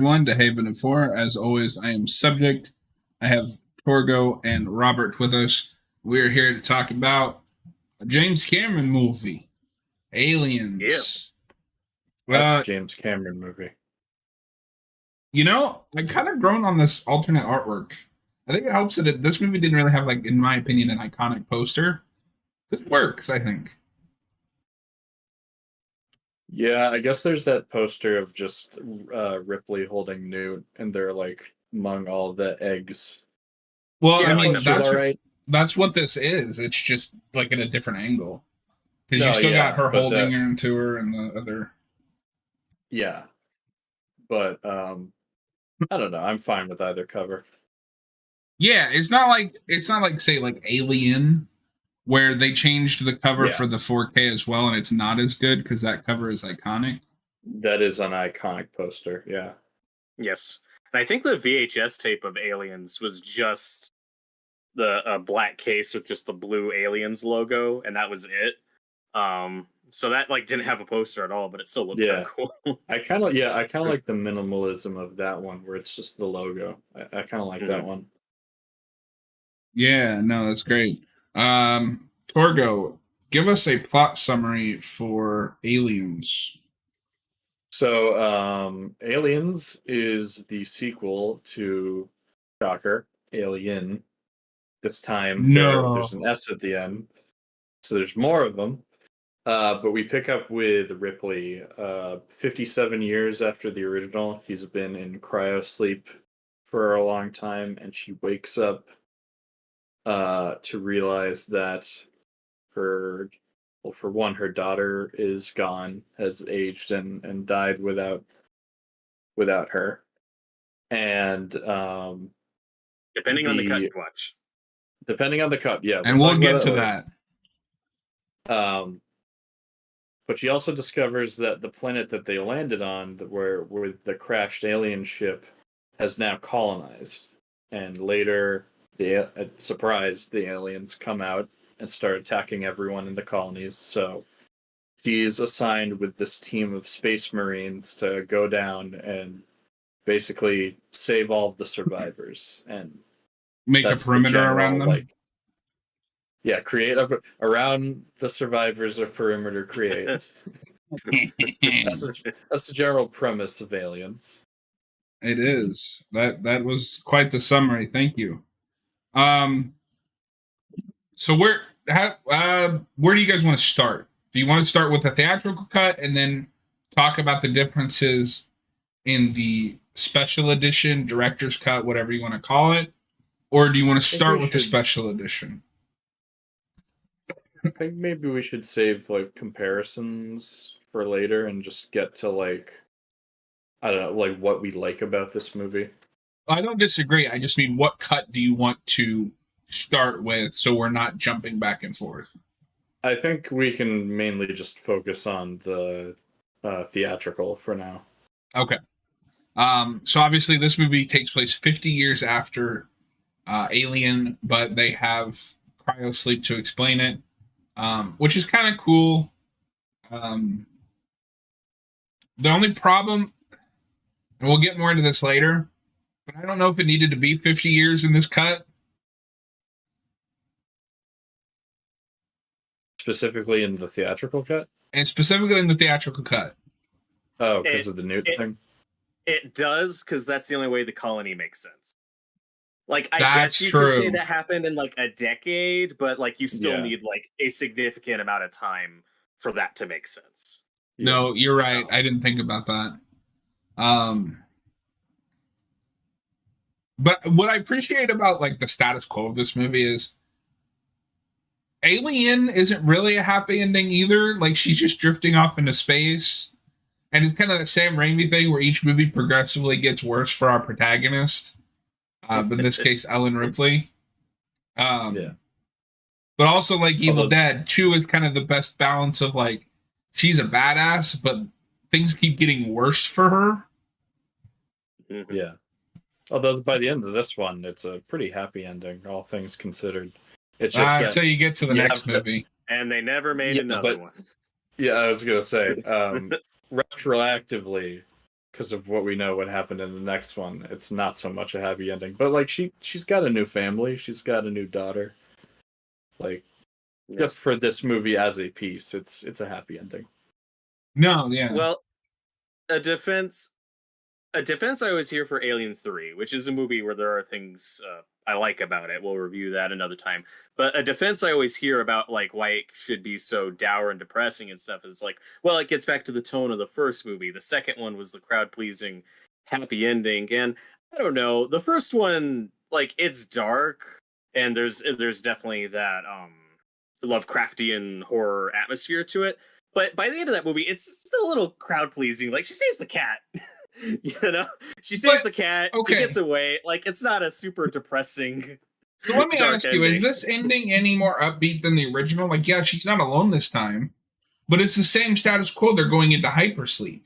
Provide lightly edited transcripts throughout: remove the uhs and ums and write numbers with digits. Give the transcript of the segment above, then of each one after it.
Everyone to Haven and Four. As always, I am subject. I have Torgo and Robert with us. We're here to talk about a James Cameron movie, Yeah. Aliens. Best James Cameron movie. I've kind of grown on this alternate artwork. I think it helps that this movie didn't really have, like, in my opinion, an iconic poster. This works, I think. Yeah, I guess there's that poster of just Ripley holding Newt, and they're like among all the eggs. Well, Yeah, I mean, like, that's what this is. It's just like at a different angle because you No, still got yeah, her but holding her to her and the other. Yeah, but I don't know. I'm fine with either cover. Yeah, it's not like say like Alien, where they changed the cover Yeah. for the 4K as well, and it's not as good because that cover is iconic. That is an iconic poster. Yeah. Yes. And I think the VHS tape of Aliens was just the black case with just the blue Aliens logo, and that was it. So that like didn't have a poster at all, but it still looked kind Yeah. of cool. I kind of like the minimalism of that one, where it's just the logo. I kind of like that one. Yeah, no, that's great. Torgo, give us a plot summary for Aliens. So, Aliens is the sequel to Shocker, Alien. This time there's an S at the end, so there's more of them. But we pick up with Ripley, 57 years after the original. He's been in cryosleep for a long time, and she wakes up to realize that her her daughter is gone, has aged and died without her. And Depending on the cut you watch. Depending on the cut, yeah. And we'll get to that. But she also discovers that the planet that they landed on, where the crashed alien ship, has now colonized. And later, the aliens come out and start attacking everyone in the colonies. So she's assigned with this team of space marines to go down and basically save all of the survivors and make a perimeter around them. Create around the survivors a perimeter. Create. That's the general premise of Aliens. It is. That was quite the summary. Thank you. So where do you guys want to start? Do you want to start with the theatrical cut and then talk about the differences in the special edition, director's cut, whatever you want to call it? Or do you want to start with the special edition? I think maybe we should save like comparisons for later and just get to like, I don't know, like what we like about this movie. I don't disagree. I just mean, what cut do you want to start with so we're not jumping back and forth? I think we can mainly just focus on the theatrical for now. Okay. So obviously this movie takes place 50 years after Alien, but they have cryosleep to explain it, which is kind of cool. The only problem, and we'll get more into this later, but I don't know if it needed to be 50 years in this cut. Specifically in the theatrical cut? And specifically in the theatrical cut. Oh, because of the Newt thing? It does, because that's the only way the colony makes sense. Like, I That's guess you true. could say that happened in like a decade, but like you still need like a significant amount of time for that to make sense. No, you're right. I didn't think about that. But what I appreciate about like the status quo of this movie is Alien isn't really a happy ending either. Like, she's just drifting off into space. And it's kind of the Sam Raimi thing where each movie progressively gets worse for our protagonist. But in this case, Ellen Ripley. But also, like, Evil Dead 2 is kind of the best balance of, like, she's a badass, but things keep getting worse for her. Yeah. Although by the end of this one, it's a pretty happy ending, all things considered. It's just until you get to the next movie. And they never made another one. Yeah, I was going to say, retroactively, because of what we know what happened in the next one, it's not so much a happy ending. But like she's got a new family, she's got a new daughter. Like just for this movie as a piece, it's a happy ending. No, yeah. Well, a defense I always hear for Alien 3, which is a movie where there are things I like about it. We'll review that another time. But a defense I always hear about like why it should be so dour and depressing and stuff is like, well, it gets back to the tone of the first movie. The second one was the crowd-pleasing happy ending. And I don't know, the first one, like, it's dark and there's definitely that Lovecraftian horror atmosphere to it. But by the end of that movie, it's still a little crowd-pleasing. Like, she saves the cat. You know, she saves the cat. Okay. He gets away. Like, it's not a super depressing. So let me ask you: ending. is this ending any more upbeat than the original? Like, yeah, she's not alone this time, but it's the same status quo. They're going into hypersleep.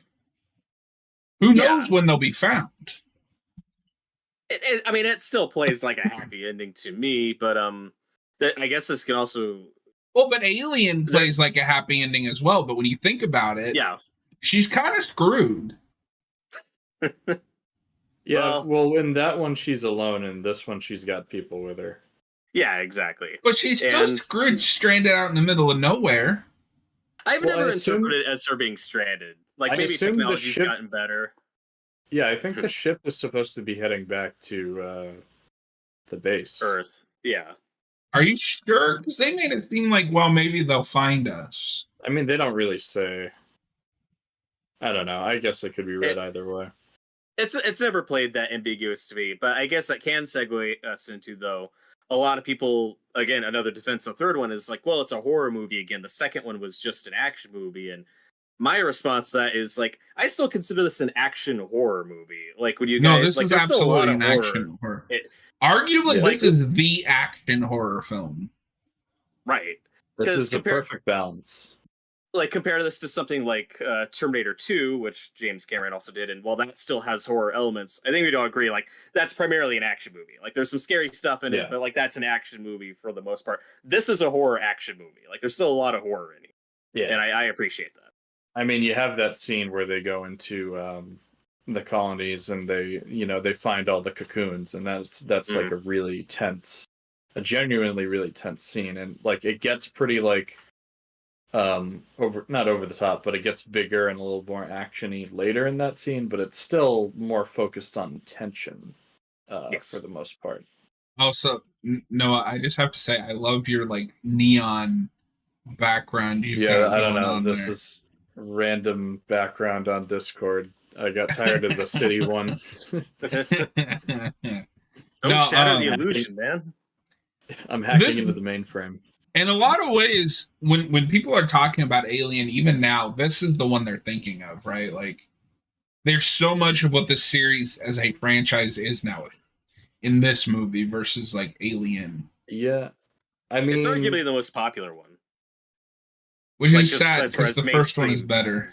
Who knows when they'll be found? I mean, it still plays like a happy ending to me, but I guess this can also. Well, but Alien plays like a happy ending as well. But when you think about it, she's kind of screwed. Yeah, well, in that one she's alone, and this one she's got people with her. Yeah, exactly. But she's still screwed, stranded out in the middle of nowhere. I've never interpreted it as her being stranded. Like, maybe technology's gotten better. Yeah, I think the ship is supposed to be heading back to the base. Earth, yeah. Are you sure? Because they made it seem like, well, maybe they'll find us. I mean, they don't really say. I don't know. I guess it could be read either way. It's never played that ambiguous to me, but I guess that can segue us into, though, a lot of people, again, another defense of the third one is like, well, it's a horror movie again. The second one was just an action movie, and my response to that is like, I still consider this an action horror movie. Like, when you guys, no, this is absolutely an action horror. Arguably, this is the action horror film. Right. This is a perfect balance. Like, compare this to something like Terminator 2, which James Cameron also did, and while that still has horror elements, I think we'd all agree, like, that's primarily an action movie. Like, there's some scary stuff in it, but, like, that's an action movie for the most part. This is a horror action movie. Like, there's still a lot of horror in it. Yeah. And I appreciate that. I mean, you have that scene where they go into the colonies and they find all the cocoons, and that's like a really tense, a genuinely really tense scene. And, like, it gets pretty, like, not over the top, but it gets bigger and a little more actiony later in that scene, but it's still more focused on tension for the most part. Also, Noah, I just have to say, I love your like neon background. I don't know. This is random background on Discord. I got tired of the city one. Don't shatter the illusion, man. I'm hacking into the mainframe. In a lot of ways, when people are talking about Alien, even now, this is the one they're thinking of, right? Like, there's so much of what this series as a franchise is now in this movie versus, like, Alien. Yeah. I mean... It's arguably the most popular one. Which is sad, because the first one is better.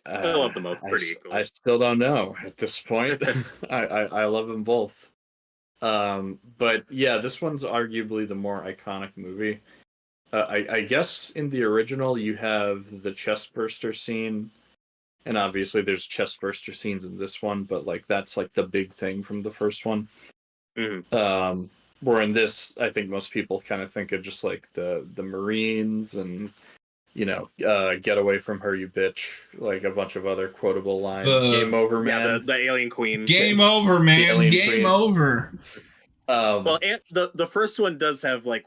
I love them both pretty equally. I still don't know at this point. I love them both. But yeah, this one's arguably the more iconic movie. I guess in the original you have the chestburster scene, and obviously there's chestburster scenes in this one, but like that's like the big thing from the first one. Where in this, I think most people kind of think of just like the Marines and get away from her, you bitch, like a bunch of other quotable lines. Game over, man. Yeah, the alien queen. Game over, man. Game over. Well, and the first one does have like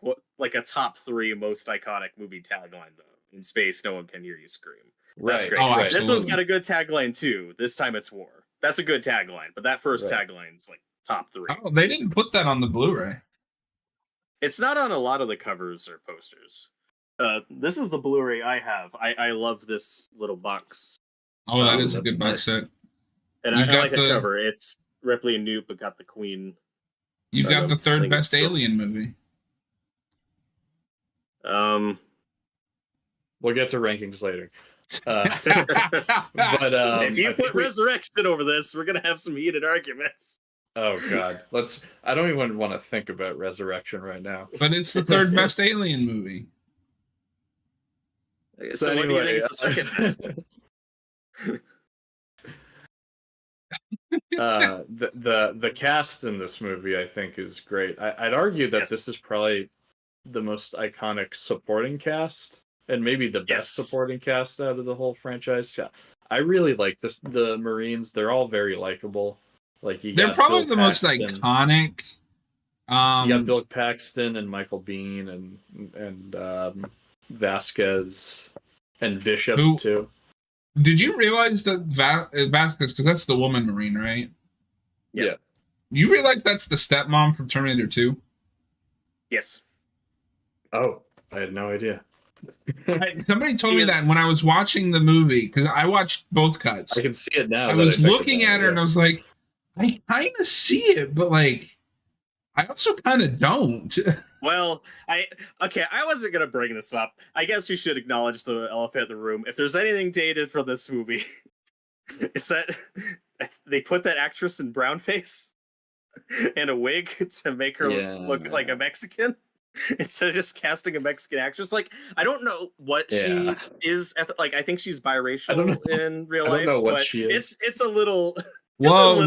a top 3 most iconic movie tagline though. In space, no one can hear you scream. That's great. Oh, this one's got a good tagline too. This time it's war. That's a good tagline, but that first tagline's like top 3. Oh, they didn't put that on the Blu-ray. It's not on a lot of the covers or posters. This is the Blu-ray I have. I love this little box. Oh, that is a good box set. And I like the cover. It's Ripley and Newt, but got the Queen. You've got the third best Alien movie. We'll get to rankings later. But if you put Resurrection over this, we're gonna have some heated arguments. Oh God, I don't even want to think about Resurrection right now. But it's the third best Alien movie. So anyway, what do you think is the second best? The cast in this movie, I think, is great. I'd argue that this is probably the most iconic supporting cast, and maybe the best supporting cast out of the whole franchise. Yeah, I really like this. The Marines, they're all very likable. Like they're probably the most iconic. You got Bill Paxton and Michael Biehn and Vasquez and Bishop too. Did you realize that Vasquez, because that's the woman Marine, right? Yeah. You realize that's the stepmom from Terminator 2? Yes. Oh, I had no idea. Somebody told me that when I was watching the movie, because I watched both cuts. I can see it now. I was looking at her and I was like, I kind of see it, but like, I also kind of don't. Well, I wasn't gonna bring this up. I guess we should acknowledge the elephant in the room. If there's anything dated for this movie, is that they put that actress in brown face and a wig to make her look like a Mexican instead of just casting a Mexican actress. Like, I don't know what she is. I think she's biracial in real life. I don't know what she is. It's a little. Whoa!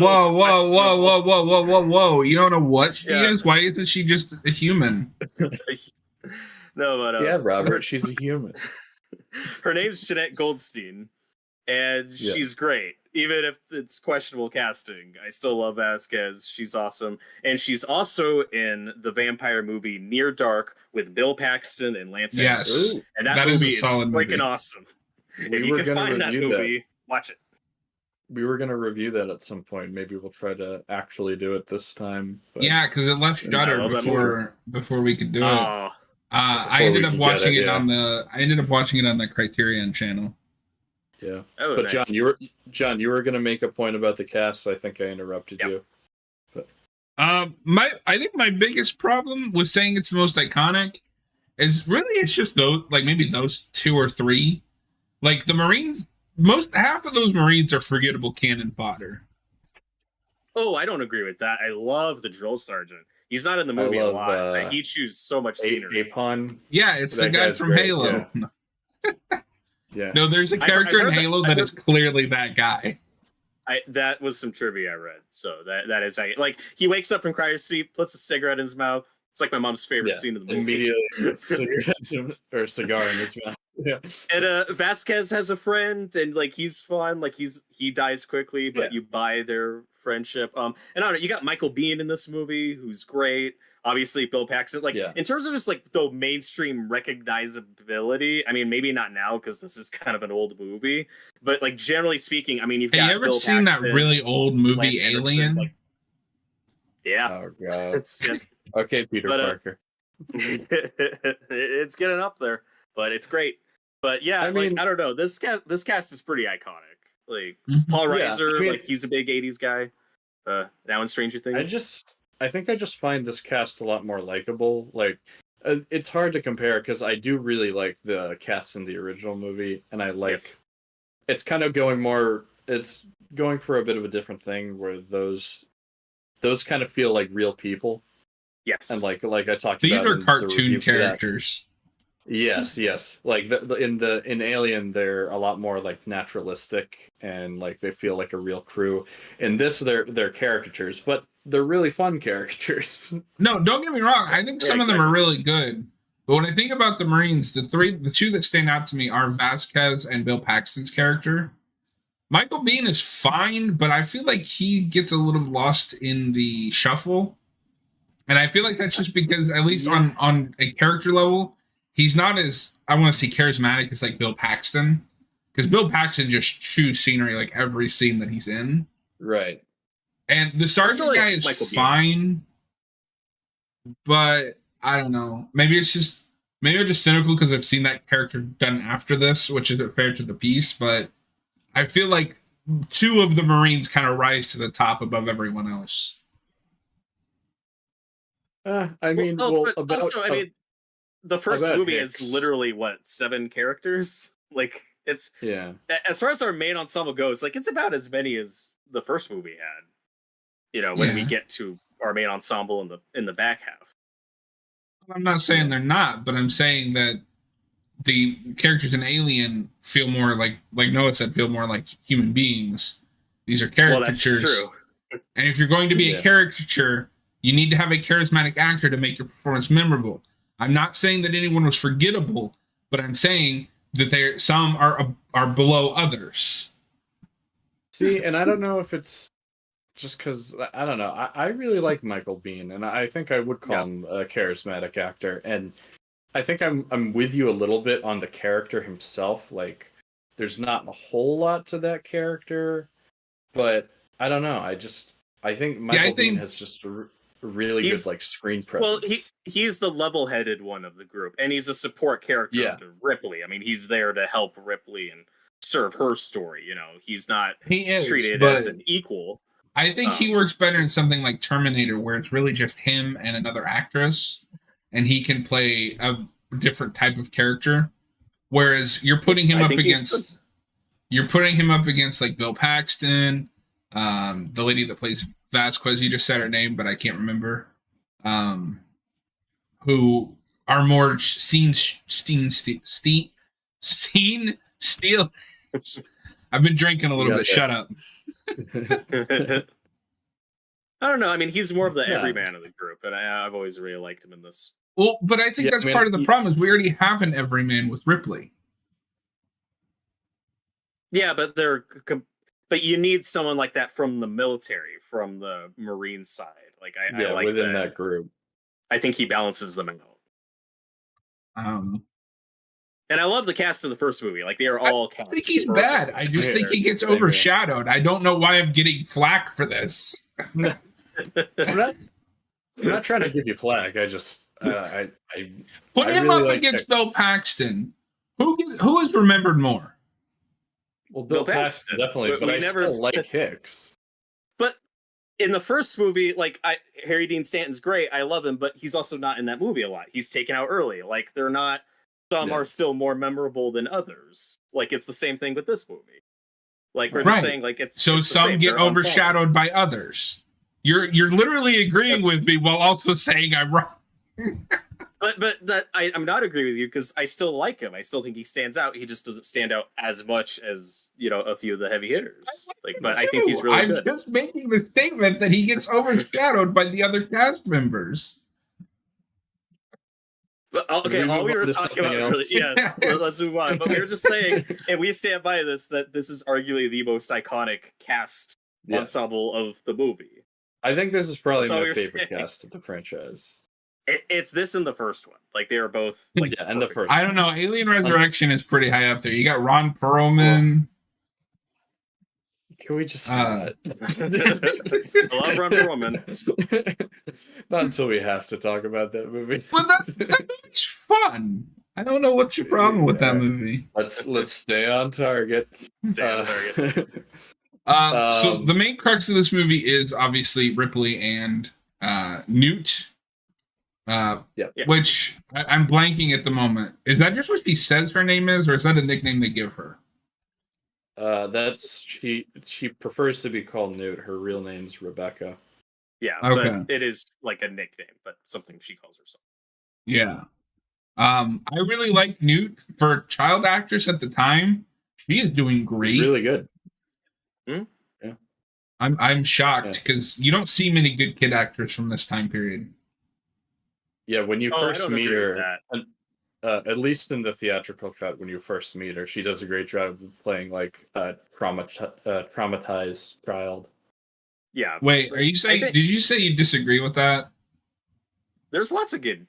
You don't know what she is? Why isn't she just a human? No, but yeah, Robert, she's a human. Her name's Jeanette Goldstein, and she's great. Even if it's questionable casting, I still love Vasquez. She's awesome, and she's also in the vampire movie Near Dark with Bill Paxton and Lance Henriksen. And that movie is freaking awesome. If you can find that movie, watch it. We were going to review that at some point. Maybe we'll try to actually do it this time. But yeah, because it left Shudder before we could do it. I ended up watching it on the Criterion channel. Yeah. Oh, but nice. John, you were going to make a point about the cast. I think I interrupted you. But I think my biggest problem with saying it's the most iconic is really it's just those, like maybe those two or three. Like the Marines, half of those Marines are forgettable cannon fodder. Oh, I don't agree with that. I love the drill sergeant. He's not in the movie a lot. He chews so much scenery. Apon. Yeah, it's the guy from Halo. Yeah. No, there's a character in Halo that is clearly that guy. That was some trivia I read. So that is like he wakes up from cryo sleep, puts a cigarette in his mouth. It's like my mom's favorite scene of the movie. Immediately cigarette or cigar in his mouth. Yeah. And Vasquez has a friend, and like he's fun. Like he dies quickly, but you buy their friendship. And I don't know. You got Michael Biehn in this movie, who's great. Obviously, Bill Paxton. Like in terms of just like the mainstream recognizability. I mean, maybe not now because this is kind of an old movie, but like generally speaking, I mean, you've got. Have you ever seen that really old movie Alien? Yeah. Oh god. Okay, Peter Parker. It's getting up there, but it's great. But yeah, I mean, I don't know. This cast is pretty iconic. Like Paul Reiser, like he's a big '80s guy. Now in Stranger Things. I think I just find this cast a lot more likable. Like, it's hard to compare because I do really like the cast in the original movie, and I like. It's kind of going more. It's going for a bit of a different thing where those kind of feel like real people. Yes, and like I talked about. These are cartoon characters. Yes. Like in Alien, they're a lot more like naturalistic and like they feel like a real crew. In this, they're caricatures, but they're really fun caricatures. No, don't get me wrong. I think some of them are really good. But when I think about the Marines, the two that stand out to me are Vasquez and Bill Paxton's character. Michael Biehn is fine, but I feel like he gets a little lost in the shuffle. And I feel like that's just because, at least on a character level, he's not as, I want to say, charismatic as like Bill Paxton. Because Bill Paxton just chews scenery like every scene that he's in. Right. And the sergeant guy is fine. But I don't know. Maybe I'm just cynical because I've seen that character done after this, which isn't fair to the piece. But I feel like two of the Marines kind of rise to the top above everyone else. I mean, the first movie is literally 7 characters. Like it's as far as our main ensemble goes, like it's about as many as the first movie had. You know, when we get to our main ensemble in the back half. I'm not saying they're not, but I'm saying that the characters in Alien feel more like Noah said, feel more like human beings. These are Well, that's caricatures. true. And if you're going to be a Yeah. caricature, you need to have a charismatic actor to make your performance memorable. I'm not saying that anyone was forgettable, but I'm saying that some are below others. See, and I don't know if it's just because I don't know. I really like Michael Biehn, and I think I would call him a charismatic actor. And I think I'm with you a little bit on the character himself. Like, there's not a whole lot to that character, but I don't know. I think Michael Biehn has just a really good like screen presence. Well, he's the level-headed one of the group, and he's a support character to Ripley. I mean, he's there to help Ripley and serve her story. You know, he's not treated as an equal. I think he works better in something like Terminator, where it's really just him and another actress, and he can play a different type of character. Whereas you're putting him up against like Bill Paxton, the lady that plays Vasquez. You just said her name, but I can't remember. Who are more scene steal. I've been drinking a little bit. Shut up. I don't know. I mean, he's more of the everyman of the group, and I've always really liked him in this. Well, but I think that's part of the problem is we already have an everyman with Ripley. Yeah, but you need someone like that from the military, from the Marine side. Like I like within that group. I think he balances them out. I don't know. And I love the cast of the first movie. Like, they are all cast. I think he's bad. I just think he gets overshadowed. I don't know why I'm getting flack for this. I'm not trying to give you flack. I just I put him really up against Bill Paxton. Who is remembered more? Well, Bill Paxton definitely, but I still like Hicks. But in the first movie, like Harry Dean Stanton's great. I love him, but he's also not in that movie a lot. He's taken out early. Like, they're not. Some are still more memorable than others. Like, it's the same thing with this movie. Like, we're just saying, like, it's so some get overshadowed by others. You're literally agreeing with me while also saying I'm wrong. But that I'm not agreeing with you, because I still like him. I still think he stands out. He just doesn't stand out as much as, you know, a few of the heavy hitters. Like, but I think he's really good. I'm just making the statement that he gets overshadowed by the other cast members. But, okay, all we were talking about really, yes, let's move on. But we were just saying, and we stand by this, that this is arguably the most iconic cast ensemble of the movie. I think this is probably my favorite cast of the franchise. It's this and the first one. Like, they are both. Like, and the first. I don't know. Alien Resurrection is pretty high up there. You got Ron Perlman. Can we just I love Ron Perlman. Not until we have to talk about that movie. But that movie's fun. I don't know what's your problem with that movie. Let's stay on target. So the main crux of this movie is obviously Ripley and Newt. Which I'm blanking at the moment. Is that just what she says her name is, or is that a nickname they give her? That's she prefers to be called Newt. Her real name's Rebecca. Yeah, okay. But it is like a nickname, but something she calls herself. Yeah. I really like Newt for a child actress at the time. She is doing great. She's really good. Yeah. I'm shocked because you don't see many good kid actors from this time period. Yeah, when you first meet her, at least in the theatrical cut, when you first meet her, she does a great job of playing like a traumatized child. Yeah. Wait, are you saying? Did you say you disagree with that? There's lots of good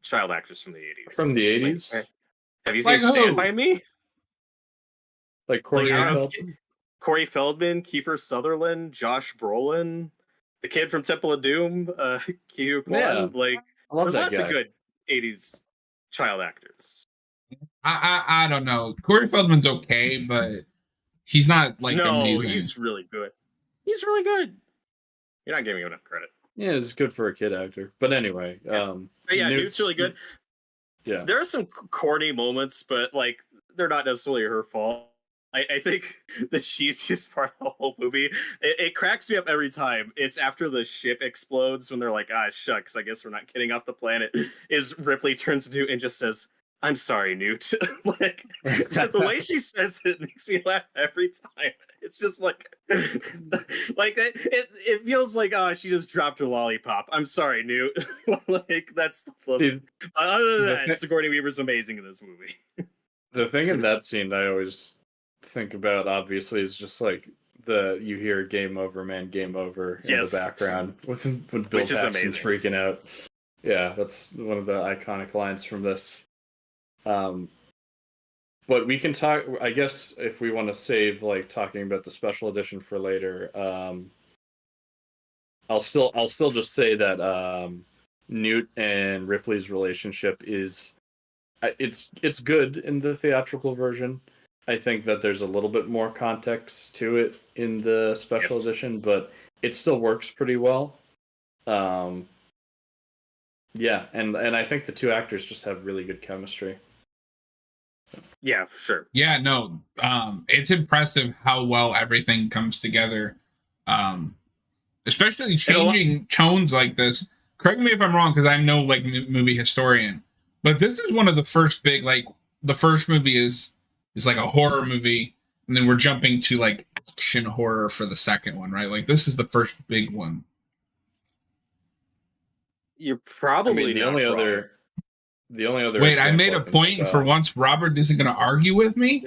child actors from the 80s. From the 80s? Like, have you seen Stand By Me? Like Corey Feldman? Corey Feldman, Kiefer Sutherland, Josh Brolin, the kid from Temple of Doom, Kyu Kwan. Yeah, like, there's lots of good 80s child actors. I don't know. Corey Feldman's okay, but he's not like amazing. He's really good. He's really good. You're not giving him enough credit. Yeah, it's good for a kid actor. But anyway, but yeah, Newt's really good. Yeah, there are some corny moments, but like they're not necessarily her fault. I think the cheesiest part of the whole movie, it cracks me up every time. It's after the ship explodes when they're like, shucks, I guess we're not getting off the planet. Is Ripley turns to Newt and just says, I'm sorry, Newt. Like the way she says it makes me laugh every time. It's just like, it feels like she just dropped her lollipop. I'm sorry, Newt. Like that's the. Dude, Other than the that, thi- Sigourney Weaver's amazing in this movie. the thing in that scene I always think about, obviously, is just like you hear "Game Over, man, game over" in the Yes. background when Bill Which is Paxton's amazing. freaking out. Yeah, that's one of the iconic lines from this. But we can talk. I guess if we want to save like talking about the special edition for later, I'll still just say that Newt and Ripley's relationship is it's good in the theatrical version. I think that there's a little bit more context to it in the special Yes. edition, but it still works pretty well. Yeah, and I think the two actors just have really good chemistry. Yeah, for sure. Yeah, no, it's impressive how well everything comes together. Especially changing tones like this. Correct me if I'm wrong, because I'm no like movie historian, but this is one of the first big like the first movie is like a horror movie, and then we're jumping to like action horror for the second one, right? Like this is the first big one. You're I probably mean, the not only wrong. other Wait, I example made a can point, think and for of- once, Robert isn't going to argue with me.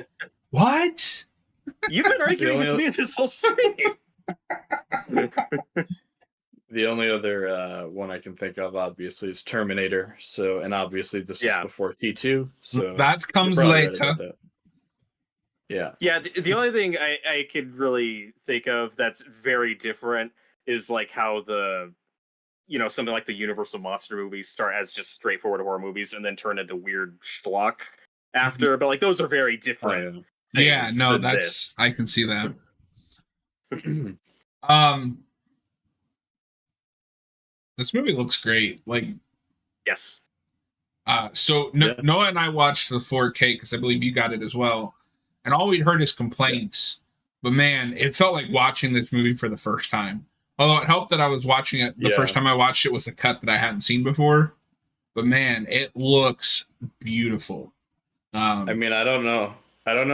What? You've been arguing only with me this whole stream. The only other one I can think of, obviously, is Terminator. So, and obviously, this is before T2. So That comes you're probably right later. about that. Yeah. Yeah, the only thing I could really think of that's very different is like how something like the Universal monster movies start as just straightforward horror movies and then turn into weird schlock after. But like those are very different. Yeah, no, than that's this. I can see that. This movie looks great. Like, Yes. so Yeah. Noah and I watched the 4K because I believe you got it as well, and all we'd heard is complaints. But man, it felt like watching this movie for the first time. Although it helped that I was watching it the first time I watched it was a cut that I hadn't seen before. But man, it looks beautiful. I mean, I don't know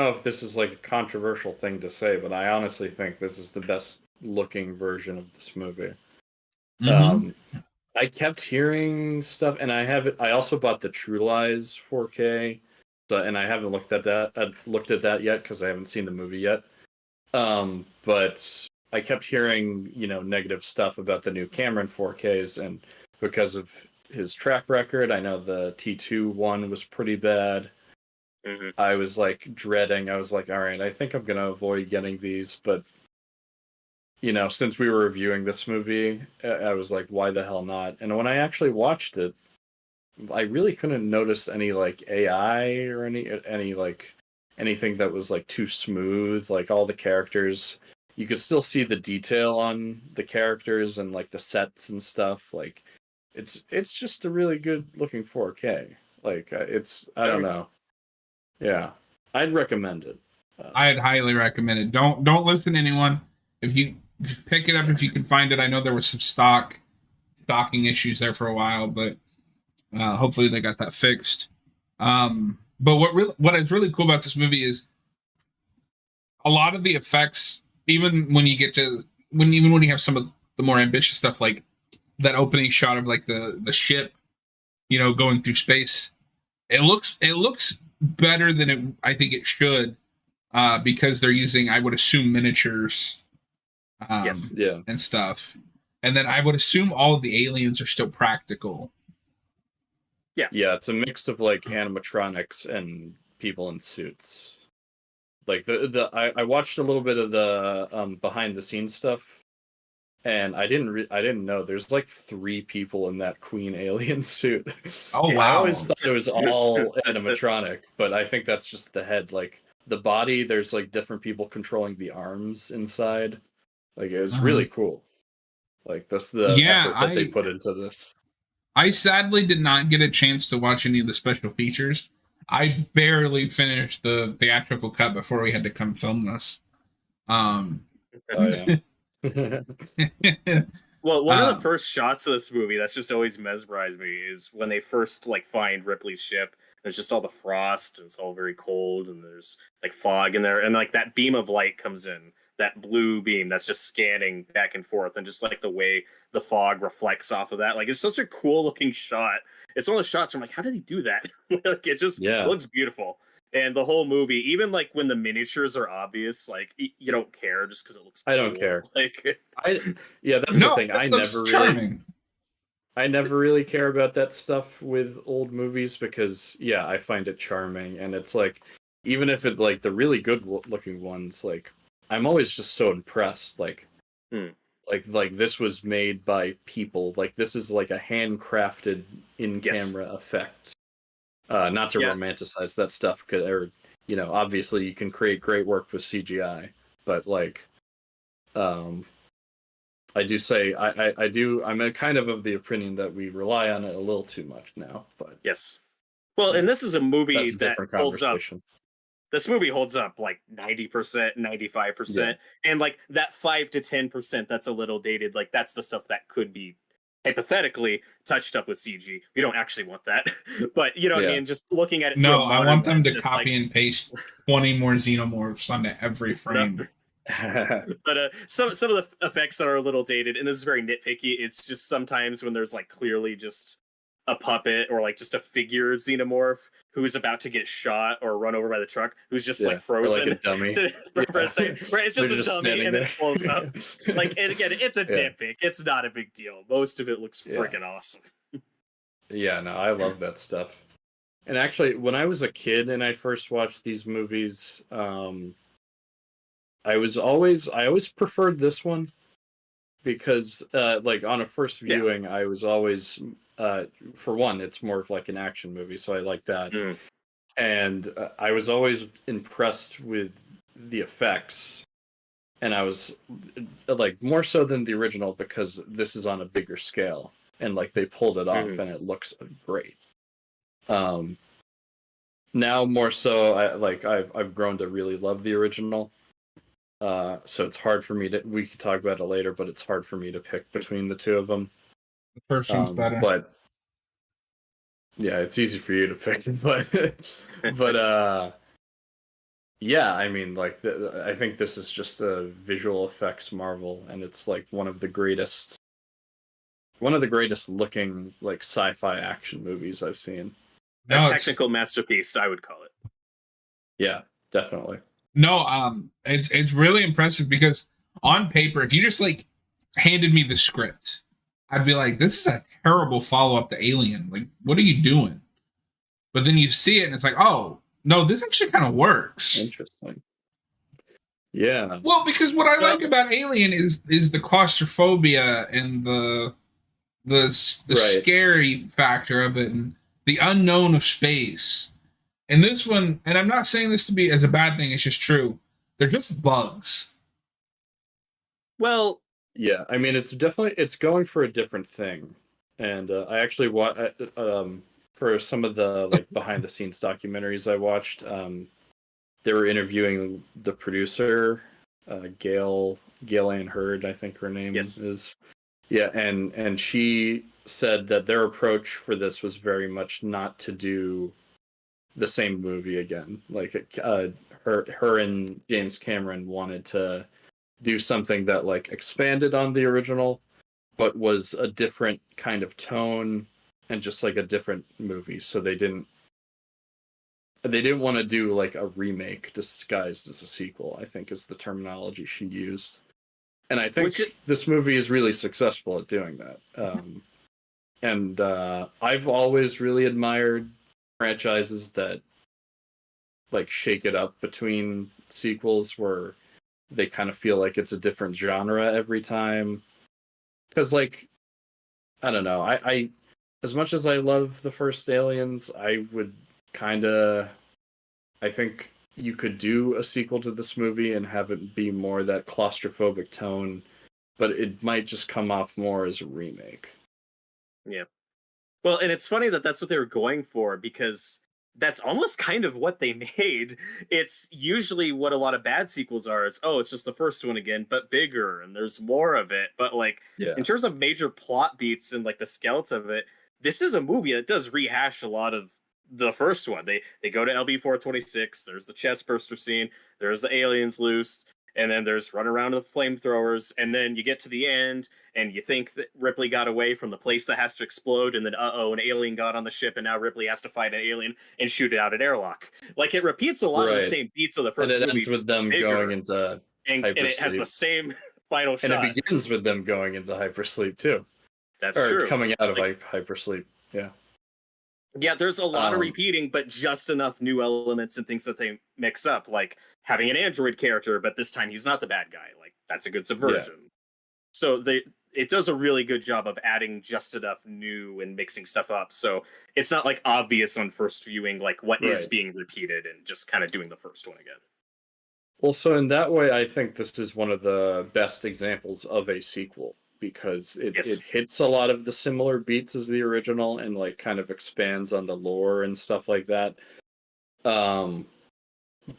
if this is like a controversial thing to say, but I honestly think this is the best looking version of this movie. I kept hearing stuff, and I also bought the True Lies 4K, and I haven't looked at that yet because I haven't seen the movie yet. But I kept hearing negative stuff about the new Cameron 4Ks, and because of his track record, I know the T2 one was pretty bad. Mm-hmm. I was like dreading. I was like, all right, I think I'm gonna avoid getting these, but since we were reviewing this movie, I was like, why the hell not? And when I actually watched it, I really couldn't notice any like AI or any like anything that was like too smooth. Like all the characters, you could still see the detail on the characters and like the sets and stuff. Like it's just a really good looking 4K. Like I don't know. Yeah, I'd recommend it. I'd highly recommend it. Don't listen to anyone. If you just pick it up if you can find it. I know there was some stocking issues there for a while, but hopefully they got that fixed. But what is really cool about this movie is a lot of the effects, even when you have some of the more ambitious stuff, like that opening shot of like the ship, going through space. It looks better than I think it should, because they're using, I would assume, miniatures, Yes. Yeah. and stuff. And then I would assume all of the aliens are still practical. Yeah, it's a mix of like animatronics and people in suits. Like I watched a little bit of the behind the scenes stuff, and I didn't know there's like 3 people in that queen alien suit. Oh, I wow. always thought it was all animatronic, but I think that's just the head. Like the body, there's like different people controlling the arms inside. Like it was really cool. Like that's the effort that they put into this. I sadly did not get a chance to watch any of the special features. I barely finished the theatrical cut before we had to come film this. Oh, yeah. Well, one of the first shots of this movie that's just always mesmerized me is when they first like find Ripley's ship. There's just all the frost, and it's all very cold, and there's like fog in there, and like that beam of light comes in, that blue beam that's just scanning back and forth, and just like the way the fog reflects off of that, like it's such a cool looking shot. It's one of those shots where I'm like, how did he do that? Like it looks beautiful. And the whole movie, even like when the miniatures are obvious, like you don't care just because it looks cool. I don't care. Like that's the thing. I never really care about that stuff with old movies because I find it charming, and it's like, even if it like the really good looking ones, like I'm always just so impressed. Like this was made by people. Like this is like a handcrafted in-camera effect. Not to romanticize that stuff, or obviously you can create great work with CGI, but like, I do say I'm a kind of the opinion that we rely on it a little too much now. But yes, well, and this is a movie that holds up. Conversation. This movie holds up like 90%, 95%, and like that 5 to 10% that's a little dated. Like that's the stuff that could be hypothetically touched up with CG. We don't actually want that, but you know what I mean. Just looking at it. No, I want them to copy and paste 20 more xenomorphs onto every frame. But some of the effects are a little dated, and this is very nitpicky. It's just sometimes when there's like clearly just a puppet or like just a figure xenomorph who's about to get shot or run over by the truck, who's just like frozen, like a dummy. For a second. Right, it's just a dummy and it blows up. Like, and again, it's a nitpick. It's not a big deal. Most of it looks freaking awesome. Yeah, no, I love that stuff. And actually, when I was a kid and I first watched these movies, I always preferred this one because, like on a first viewing, I was always, for one, it's more of like an action movie, so I like that. And I was always impressed with the effects, and I was like more so than the original because this is on a bigger scale, and like they pulled it off, and it looks great. Now more so, I've grown to really love the original. So it's hard for me we could talk about it later, but it's hard for me to pick between the two of them. The first one's better. But yeah, it's easy for you to pick, but yeah, I mean, like, I think this is just a visual effects marvel, and it's like one of the greatest looking like sci-fi action movies I've seen. A technical masterpiece, I would call it. Yeah, definitely. No, it's really impressive because on paper, if you just like handed me the script, I'd be like, this is a terrible follow-up to Alien. Like, what are you doing? But then you see it and it's like, oh, no, this actually kind of works. Interesting. Yeah. Well, because what I like about Alien is the claustrophobia and the scary factor of it and the unknown of space. And this one, and I'm not saying this to be as a bad thing, it's just true. They're just bugs. Well, yeah, I mean, it's going for a different thing. And I actually for some of the like behind the scenes documentaries I watched, they were interviewing the producer, Gail Ann Hurd, I think her name is. Yeah, and she said that their approach for this was very much not to do the same movie again. Like her and James Cameron wanted to do something that like expanded on the original, but was a different kind of tone and just like a different movie. So they didn't want to do like a remake disguised as a sequel, I think is the terminology she used. And I think this movie is really successful at doing that. And I've always really admired franchises that like shake it up between sequels where they kind of feel like it's a different genre every time. Because like, I don't know, I as much as I love the first Aliens, I think you could do a sequel to this movie and have it be more that claustrophobic tone, but it might just come off more as a remake. Yeah. Well, and it's funny that that's what they were going for, because that's almost kind of what they made. It's usually what a lot of bad sequels are. It's just the first one again, but bigger, and there's more of it. But like in terms of major plot beats and like the skeleton of it, this is a movie that does rehash a lot of the first one. They go to LV-426. There's the chest burster scene. There's the aliens loose, and then there's run around with flamethrowers. And then you get to the end, and you think that Ripley got away from the place that has to explode, and then an alien got on the ship, and now Ripley has to fight an alien and shoot it out an airlock. Like, it repeats a lot of the same beats of the first and it movie, ends with them going into and it has the same final shot. And it begins with them going into hypersleep too. That's or true. Coming out of hypersleep. Yeah. Yeah, there's a lot of repeating, but just enough new elements and things that they mix up, like having an android character, but this time he's not the bad guy. Like, that's a good subversion. Yeah. So it does a really good job of adding just enough new and mixing stuff up. So it's not like obvious on first viewing, like what is being repeated, and just kind of doing the first one again. Well, so in that way, I think this is one of the best examples of a sequel, because it hits a lot of the similar beats as the original and like kind of expands on the lore and stuff like that.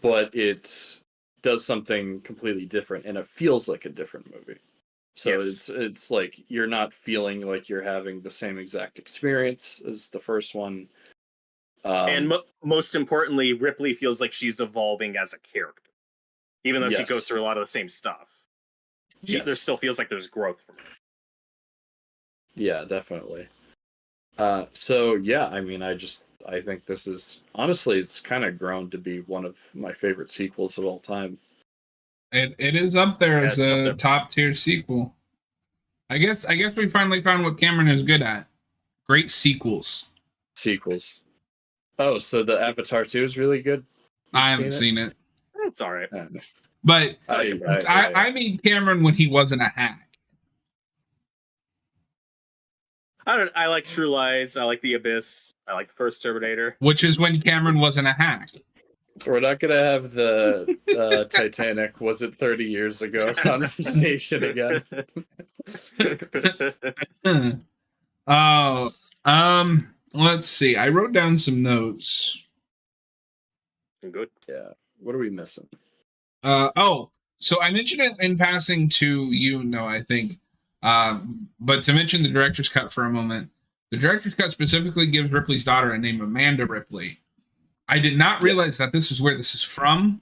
But it does something completely different, and it feels like a different movie. So it's like you're not feeling like you're having the same exact experience as the first one. And most importantly, Ripley feels like she's evolving as a character, even though she goes through a lot of the same stuff. There still feels like there's growth from her. Yeah, definitely. So yeah, I mean, I think this is, honestly, it's kind of grown to be one of my favorite sequels of all time. It is up there as a top tier sequel. I guess we finally found what Cameron is good at. Great sequels. Oh, so the Avatar 2 is really good? I haven't seen it. It's all right. But I mean Cameron when he wasn't a hack. I like True Lies. I like The Abyss. I like the first Terminator. Which is when Cameron wasn't a hack. We're not going to have the Titanic, was it 30 years ago conversation again. Let's see. I wrote down some notes. Good. Yeah. What are we missing? So I mentioned it in passing to you, Noah, I think. But to mention the director's cut for a moment, the director's cut specifically gives Ripley's daughter a name, Amanda Ripley. I did not realize that this is where this is from,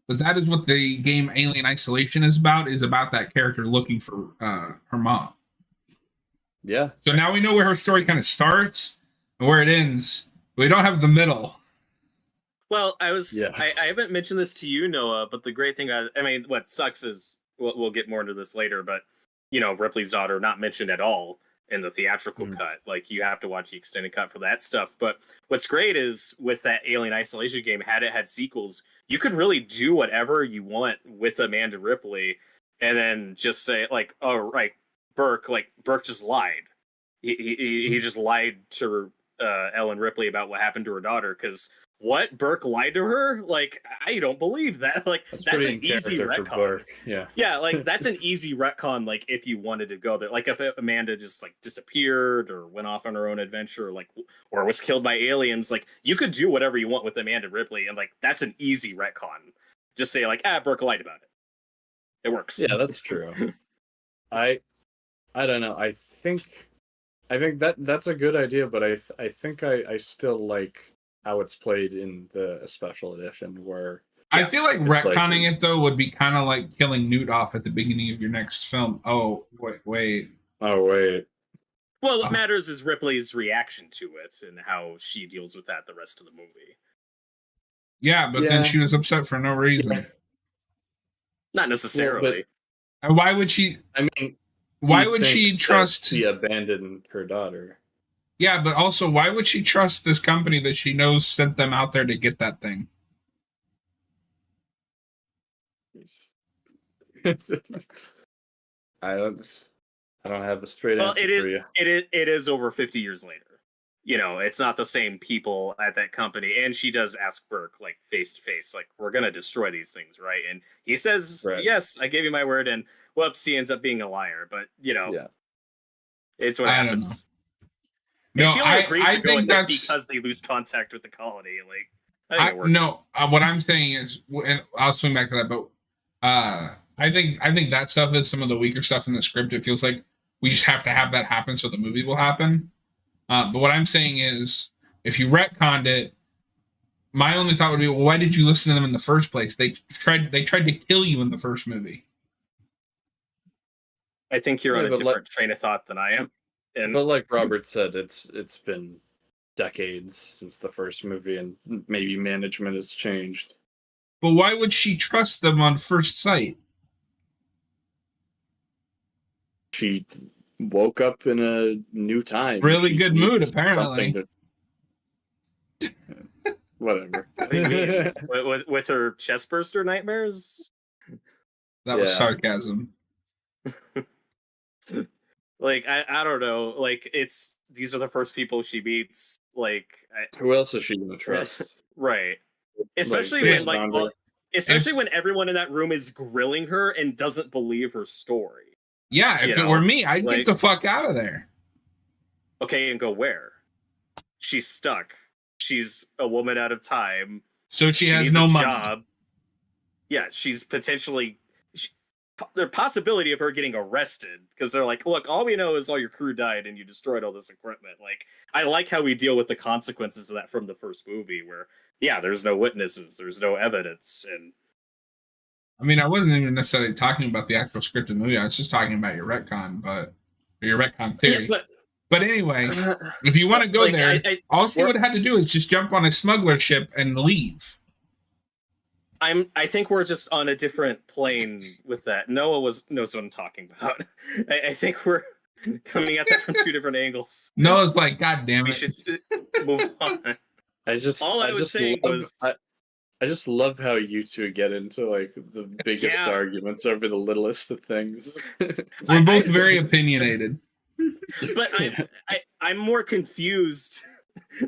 but that is what the game Alien Isolation is about that character looking for her mom. Yeah. So now we know where her story kind of starts and where it ends. We don't have the middle. Well, I haven't mentioned this to you, Noah, but the great thing, I mean, what sucks is, we'll get more into this later, but, you know, Ripley's daughter not mentioned at all in the theatrical cut. Like, you have to watch the extended cut for that stuff. But what's great is, with that Alien Isolation game, had it had sequels, you could really do whatever you want with Amanda Ripley, and then just say, like, oh, right, Burke just lied. He just lied to Ellen Ripley about what happened to her daughter, because what? Burke lied to her? Like, I don't believe that. Like, that's an easy retcon. Yeah, like, that's an easy retcon, like, if you wanted to go there. Like, if Amanda just, like, disappeared or went off on her own adventure, like, or was killed by aliens, like, you could do whatever you want with Amanda Ripley, and, like, that's an easy retcon. Just say, like, Burke lied about it. It works. Yeah, that's true. I don't know. I think that's a good idea, but I think I still like how it's played in the special edition, where I feel like retconning it though would be kind of like killing Newt off at the beginning of your next film. Oh wait. Well, what matters is Ripley's reaction to it and how she deals with that the rest of the movie. Yeah, but then she was upset for no reason. Not necessarily. But why would she? I mean, why would she trust? She abandoned her daughter. Yeah, but also, why would she trust this company that she knows sent them out there to get that thing? I don't have a straight answer for you. It is over 50 years later. You know, it's not the same people at that company. And she does ask Burke, like, face to face, like, we're going to destroy these things, right? And he says, yes, I gave you my word. And whoops, he ends up being a liar. But, you know, it's what happens. No, she only agrees to go think that's because they lose contact with the colony. Like, I think it works. No, what I'm saying is, and I'll swing back to that, but I think that stuff is some of the weaker stuff in the script. It feels like we just have to have that happen so the movie will happen. But what I'm saying is if you retconned it, my only thought would be, well, why did you listen to them in the first place? They tried to kill you in the first movie. I think you're on a different train of thought than I am. But like Robert said, it's been decades since the first movie, and maybe management has changed. But why would she trust them on first sight? She woke up in a new time. Really She good mood, needs apparently. Whatever. What do you mean? with her chest burster nightmares? That was sarcasm. Like, I don't know. Like, these are the first people she meets. Like, who else is she gonna trust? Right. Especially when everyone in that room is grilling her and doesn't believe her story. Yeah, if it were me, I'd get the fuck out of there. Okay, and go where? She's stuck. She's a woman out of time. So she has no money. Job. Yeah, she's potentially... There's possibility of her getting arrested because they're like, look, all we know is all your crew died and you destroyed all this equipment. Like, I like how we deal with the consequences of that from the first movie where, yeah, there's no witnesses, there's no evidence. And I mean, I wasn't even necessarily talking about the actual scripted movie. I was just talking about your retcon, or your retcon theory. Yeah, but anyway, if you want to go there, all she would have had to do is just jump on a smuggler ship and leave. I think we're just on a different plane with that. Noah knows what I'm talking about. I think we're coming at that from two different angles. Noah's like, God damn it. We should move on. I just love how you two get into like the biggest arguments over the littlest of things. We're both very opinionated. But I'm more confused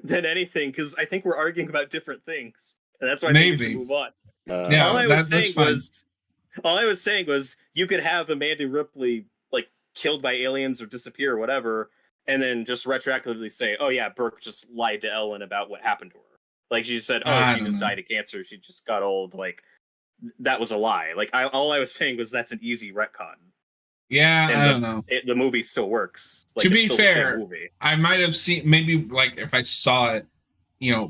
than anything because I think we're arguing about different things. And that's why I think we should move on. All I was saying was you could have Amanda Ripley like killed by aliens or disappear or whatever, and then just retroactively say, "Oh yeah, Burke just lied to Ellen about what happened to her." Like she said, "Oh, she just died of cancer. She just got old." Like that was a lie. Like all I was saying was that's an easy retcon. Yeah, and I don't know. The movie still works. Like, to be fair, I might have seen maybe like if I saw it,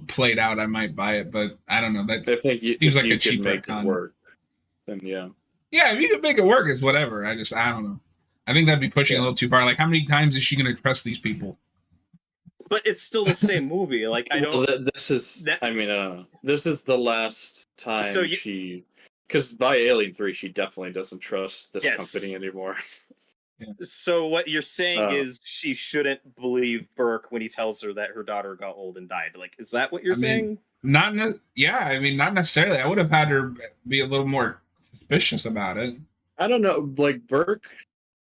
played out, I might buy it, but I don't know. That I think seems like a cheap retcon. Work, then yeah, if you could make it work, it's whatever. I don't know. I think that'd be pushing a little too far. Like, how many times is she going to trust these people? But it's still the same movie. Like, I don't. Well, this is. I mean, I don't know. This is the last time she. Because by Alien 3, she definitely doesn't trust this company anymore. Yeah. So what you're saying is she shouldn't believe Burke when he tells her that her daughter got old and died. Like, is that what you're saying? Not necessarily. I would have had her be a little more suspicious about it. I don't know. Like, Burke,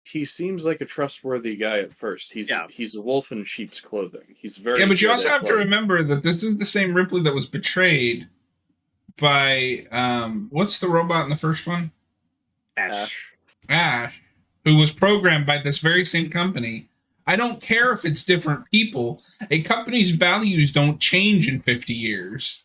he seems like a trustworthy guy at first. He's a wolf in sheep's clothing. He's very but you also have to remember that this is the same Ripley that was betrayed by what's the robot in the first one? Ash, who was programmed by this very same company. I don't care if it's different people. A company's values don't change in 50 years.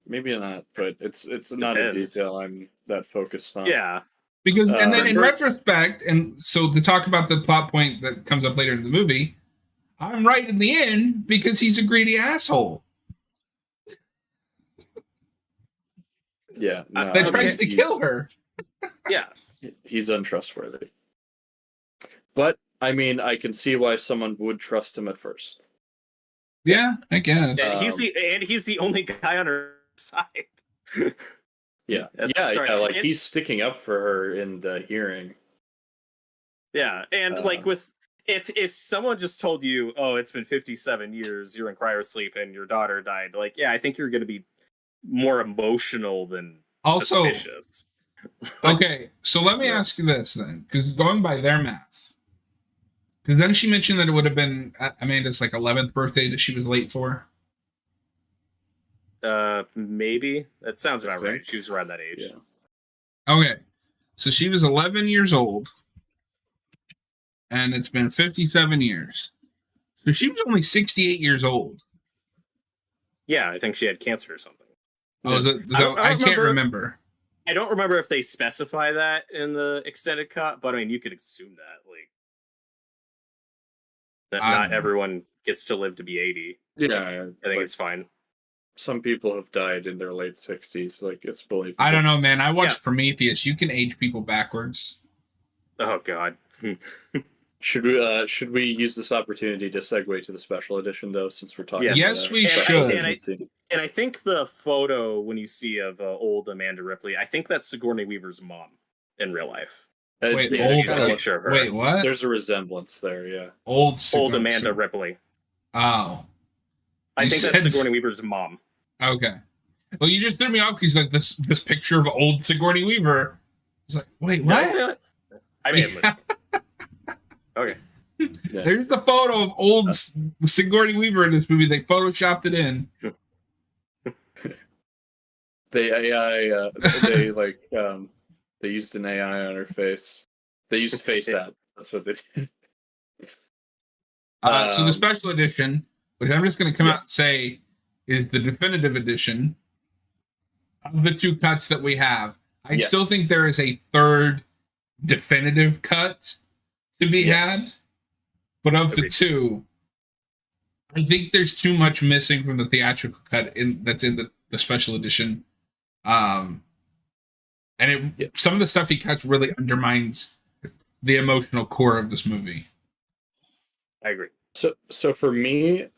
Maybe not, but it's not a detail I'm that focused on. Yeah. Because and then in retrospect, and so to talk about the plot point that comes up later in the movie, I'm right in the end because he's a greedy asshole. Yeah, that tries to kill her. Yeah, he's untrustworthy. But I mean, I can see why someone would trust him at first. Yeah, I guess. He's the only guy on her side. Yeah. Like he's sticking up for her in the hearing. Yeah, and like if someone just told you, "Oh, it's been 57 years, you're in cryosleep, and your daughter died," like, yeah, I think you're going to be more emotional than suspicious. Okay, so let me ask you this then, because going by their math, because then she mentioned that it would have been Amanda's like 11th birthday that she was late for. Maybe that sounds about right. She was around that age. Yeah. Okay, so she was 11 years old, and it's been 57 years. So she was only 68 years old. Yeah, I think she had cancer or something. Oh, is it? I can't remember. I don't remember if they specify that in the extended cut, but I mean, you could assume that. Not everyone gets to live to be 80. Yeah, I think it's fine. Some people have died in their late 60s. Like, it's believable. I don't know, man. I watched Prometheus. You can age people backwards. Oh God. Should we use this opportunity to segue to the special edition, though, since we're talking? Yes, we should. should. And I think the photo when you see of old Amanda Ripley, I think that's Sigourney Weaver's mom in real life. Wait, she's a picture of her. Wait, what? There's a resemblance there, yeah. Old Amanda Ripley. Oh, I think that's Sigourney Weaver's mom. Okay. Well, you just threw me off because like this picture of old Sigourney Weaver. It's like, wait, what? Did I say that? I may have missed it. Okay. Yeah. There's the photo of old Sigourney Weaver in this movie. They photoshopped it in. They used an AI on her face. They used face app. That's what they did. So the special edition, which I'm just going to come out and say is the definitive edition of the two cuts that we have. I still think there is a third definitive cut to be had, but of the two, I think there's too much missing from the theatrical cut that's in the special edition. And some of the stuff he cuts really undermines the emotional core of this movie. I agree. So for me,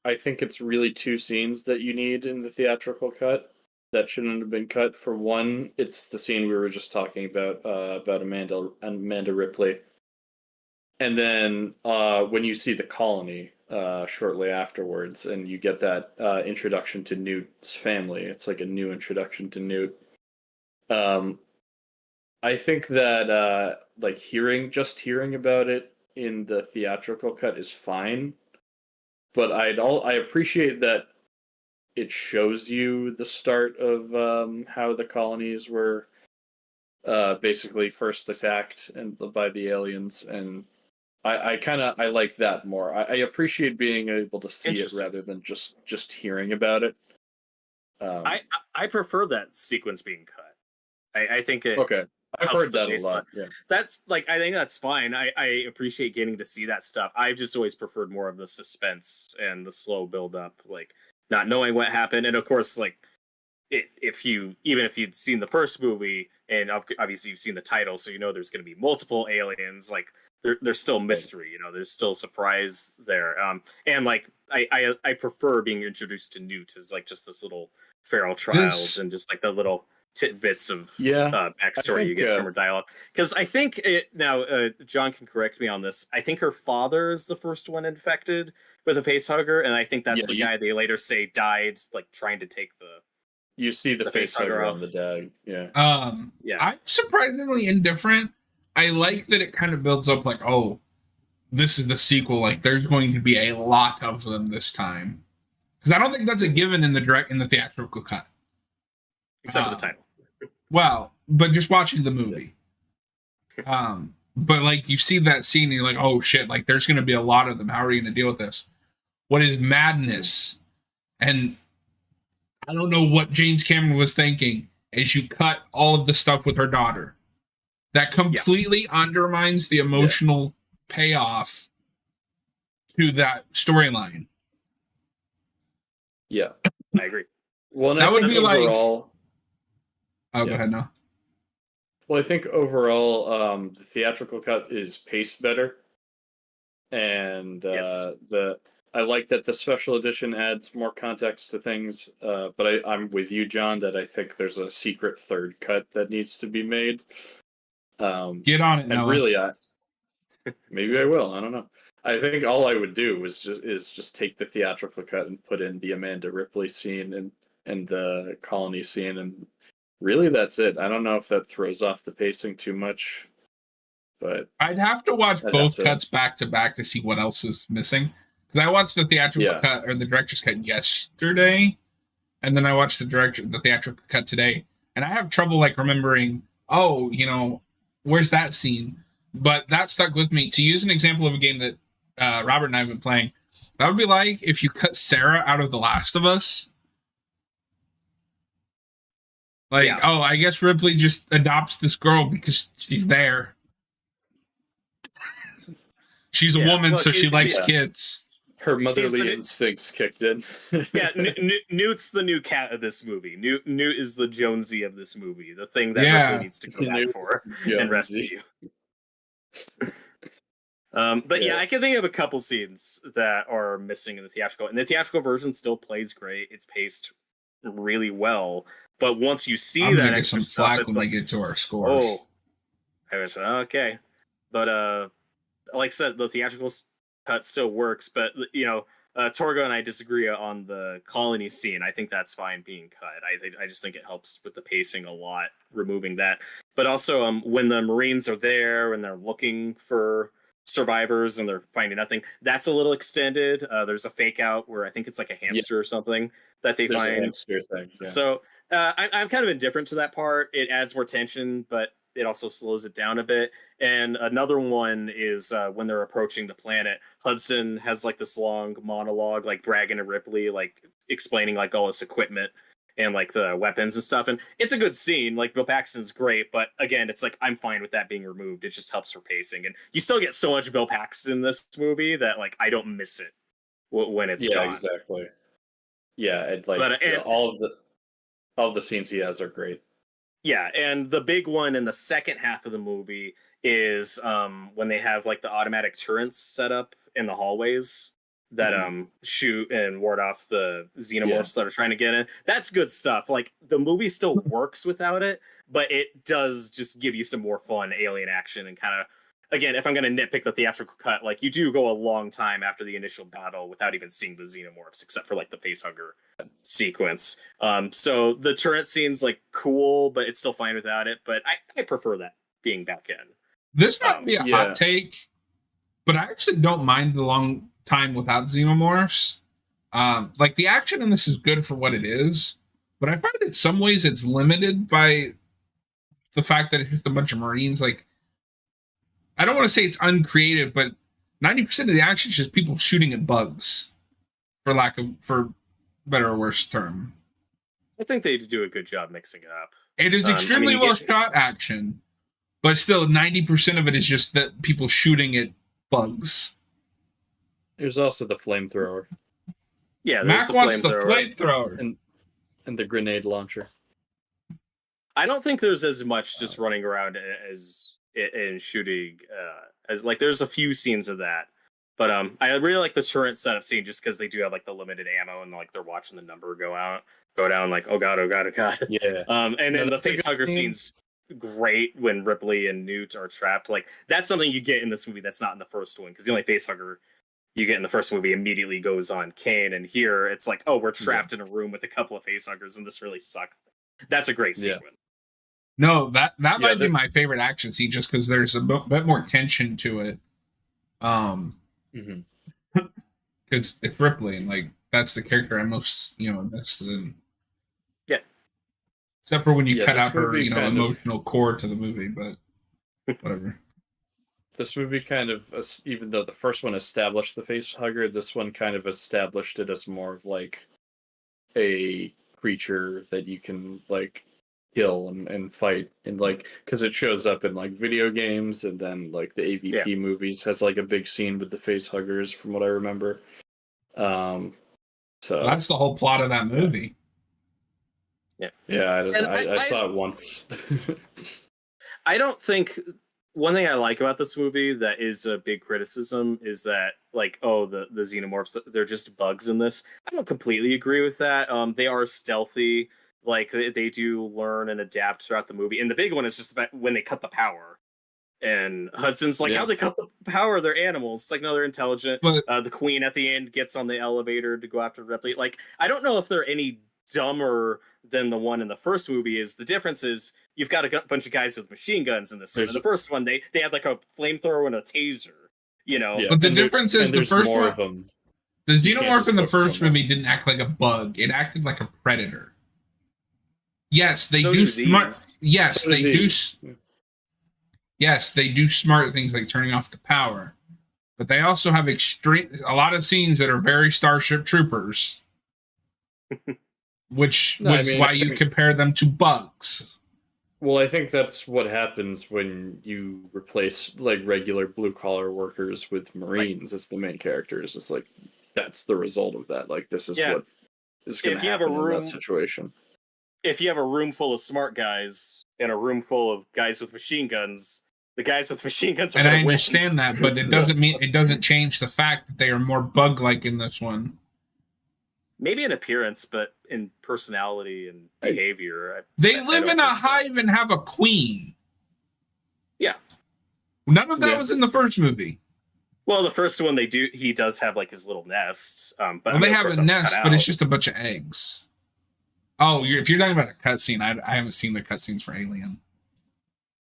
I think it's really two scenes that you need in the theatrical cut that shouldn't have been cut. For one, it's the scene we were just talking about Amanda Ripley. And then when you see the colony shortly afterwards, and you get that introduction to Newt's family, it's like a new introduction to Newt. I think that hearing about it in the theatrical cut is fine, but I appreciate that it shows you the start of how the colonies were basically first attacked by the aliens, and I like that more. I appreciate being able to see it rather than just hearing about it. I prefer that sequence being cut. I think it. Okay, I've heard that a lot. Yeah, that's I think that's fine. I appreciate getting to see that stuff. I've just always preferred more of the suspense and the slow build up, like not knowing what happened. And of course, if you'd seen the first movie, and obviously you've seen the title, so you know there's going to be multiple aliens. Like there's still mystery, there's still surprise there. And I prefer being introduced to Newt as just this little feral trials and just the little tidbits of backstory you get from her dialogue. Because I think John can correct me on this. I think her father is the first one infected with a facehugger, and I think that's the guy they later say died trying to take the. You see the facehugger on the dad. Yeah. I'm surprisingly indifferent. I like that it kind of builds up this is the sequel. There's going to be a lot of them this time, because I don't think that's a given in the theatrical cut. Except for the title. Well, but just watching the movie. But you see that scene and you're like, oh shit, there's going to be a lot of them. How are you going to deal with this? What is madness? And I don't know what James Cameron was thinking as you cut all of the stuff with her daughter. That completely undermines the emotional payoff to that storyline. Yeah, I agree. Well, that would be overall. Oh, go ahead, no. Well, I think overall, the theatrical cut is paced better, and I like that the special edition adds more context to things. But I'm with you, John, that I think there's a secret third cut that needs to be made. Get on it, and Noah. Really, maybe I will. I don't know. I think all I would do is just take the theatrical cut and put in the Amanda Ripley scene and the colony scene, and really that's it. I don't know if that throws off the pacing too much, but I'd have to watch both cuts back to back to see what else is missing. Because I watched the theatrical cut or the director's cut yesterday, and then I watched the theatrical cut today, and I have trouble remembering. Where's that scene? But that stuck with me. To use an example of a game that Robert and I have been playing, that would be like if you cut Sarah out of The Last of Us. I guess Ripley just adopts this girl because she's there. She's a woman, well, so she likes yeah. kids. Her motherly the- instincts kicked in. Yeah, Newt's the new cat of this movie. Newt is the Jonesy of this movie, the thing that Yeah. Ripley needs to go back Newt for Jonesy. and rescue. But yeah, I can think of a couple scenes that are missing in the theatrical, and the theatrical version still plays great. It's paced really well, but once you see I'm that gonna get extra some stuff, flack it's when like, we get to our scores. oh, I was okay. But like I said, the theatrical cut still works. But Torgo and I disagree on the colony scene. I think that's fine being cut. I just think it helps with the pacing a lot, removing that. But also, when the Marines are there and they're looking for survivors and they're finding nothing, that's a little extended. There's a fake out where I think it's like a hamster or something that they There's a find. hamster thing. Yeah. So I'm kind of indifferent to that part. It adds more tension, but it also slows it down a bit. And another one is when they're approaching the planet, Hudson has like this long monologue, like bragging to Ripley, like explaining like all this equipment and like the weapons and stuff. And it's a good scene. Like Bill Paxton's great, but again, it's like I'm fine with that being removed. It just helps for pacing. And you still get so much Bill Paxton in this movie that like I don't miss it when it's gone. Exactly. Yeah, and like all of the scenes he has are great. Yeah, and the big one in the second half of the movie is when they have like the automatic turrets set up in the hallways that shoot and ward off the xenomorphs that are trying to get in. That's good stuff. Like the movie still works without it, but it does just give you some more fun alien action and kind of, again, if I'm going to nitpick the theatrical cut, like you do go a long time after the initial battle without even seeing the xenomorphs, except for like the facehugger sequence. So the turret scene's like cool, but it's still fine without it. But I prefer that being back in. This might be a hot take, but I actually don't mind the long time without xenomorphs. Like the action in this is good for what it is, but I find in some ways it's limited by the fact that it's just a bunch of Marines. Like, I don't want to say it's uncreative, but 90% of the action is just people shooting at bugs, for better or worse term. I think they do a good job mixing it up. It is extremely well shot action, but still 90% of it is just that people shooting at bugs. There's also the flamethrower. Yeah, Mac wants the flamethrower and the grenade launcher. I don't think there's as much just running around as in shooting as like there's a few scenes of that, but I really like the turret setup scene just because they do have like the limited ammo and like they're watching the number go down like oh god. Yeah. And then the facehugger scene's great when Ripley and Newt are trapped. Like that's something you get in this movie that's not in the first one, because the only facehugger you get in the first movie immediately goes on Kane, and here it's like, oh, we're trapped in a room with a couple of facehuggers and this really sucks. That's a great sequence. No, that might be my favorite action scene just because there's a bit more tension to it. Because it's Ripley, and like that's the character I'm most invested in. Yeah. Except for when you cut out her emotional core to the movie, but whatever. This movie kind of, even though the first one established the facehugger, this one kind of established it as more of like a creature that you can like kill and fight, and like because it shows up in like video games, and then like the AVP movies has like a big scene with the facehuggers from what I remember. So that's the whole plot of that movie. I saw it once. I don't think one thing I like about this movie that is a big criticism is that like, oh, the xenomorphs, they're just bugs in this. I don't completely agree with that. They are stealthy. Like they do learn and adapt throughout the movie. And the big one is just that when they cut the power. And Hudson's like, how they cut the power? They're animals. It's like, no, they're intelligent. But the queen at the end gets on the elevator to go after Ripley. Like, I don't know if they're any dumber than the one in the first movie. Is the difference is you've got a bunch of guys with machine guns in this one. In the first one, they had like a flamethrower and a taser. But the difference is the first one. Of them. The xenomorph in the first movie didn't act like a bug. It acted like a predator. Yes, they do smart. Yes, they do. Yes, they do smart things like turning off the power, but they also have a lot of scenes that are very Starship Troopers, which is why you compare them to bugs. Well, I think that's what happens when you replace like regular blue collar workers with Marines as the main characters. It's like that's the result of that. Like this is Yeah. what is going to If you have a happen in that room, situation. if you have a room full of smart guys and a room full of guys with machine guns, the guys with machine guns are And I gonna win. understand that, but it doesn't change the fact that they are more bug-like in this one. Maybe in appearance, but in personality and behavior. They I live don't in a think so. hive and have a queen. Yeah. None of that Yeah. was in the first movie. Well, the first one he does have like his little nest. But Well, I mean, they of have course a that's nest, cut but it's out. just a bunch of eggs. Oh, if you're talking about a cutscene, I haven't seen the cutscenes for Alien.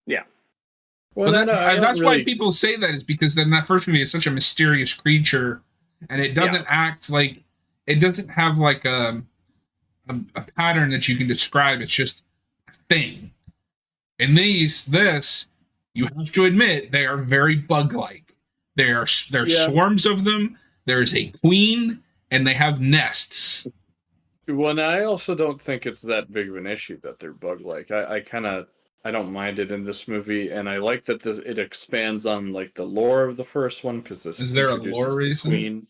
Yeah. Well, But that's why really... people say that is because then that first movie is such a mysterious creature, and it doesn't act like it doesn't have like a pattern that you can describe. It's just a thing. In this, you have to admit they are very bug-like. There's swarms of them. There's a queen, and they have nests. Well, I also don't think it's that big of an issue that they're bug-like. I don't mind it in this movie, and I like that it expands on like the lore of the first one because this Is there a introduces lore the reason? Queen.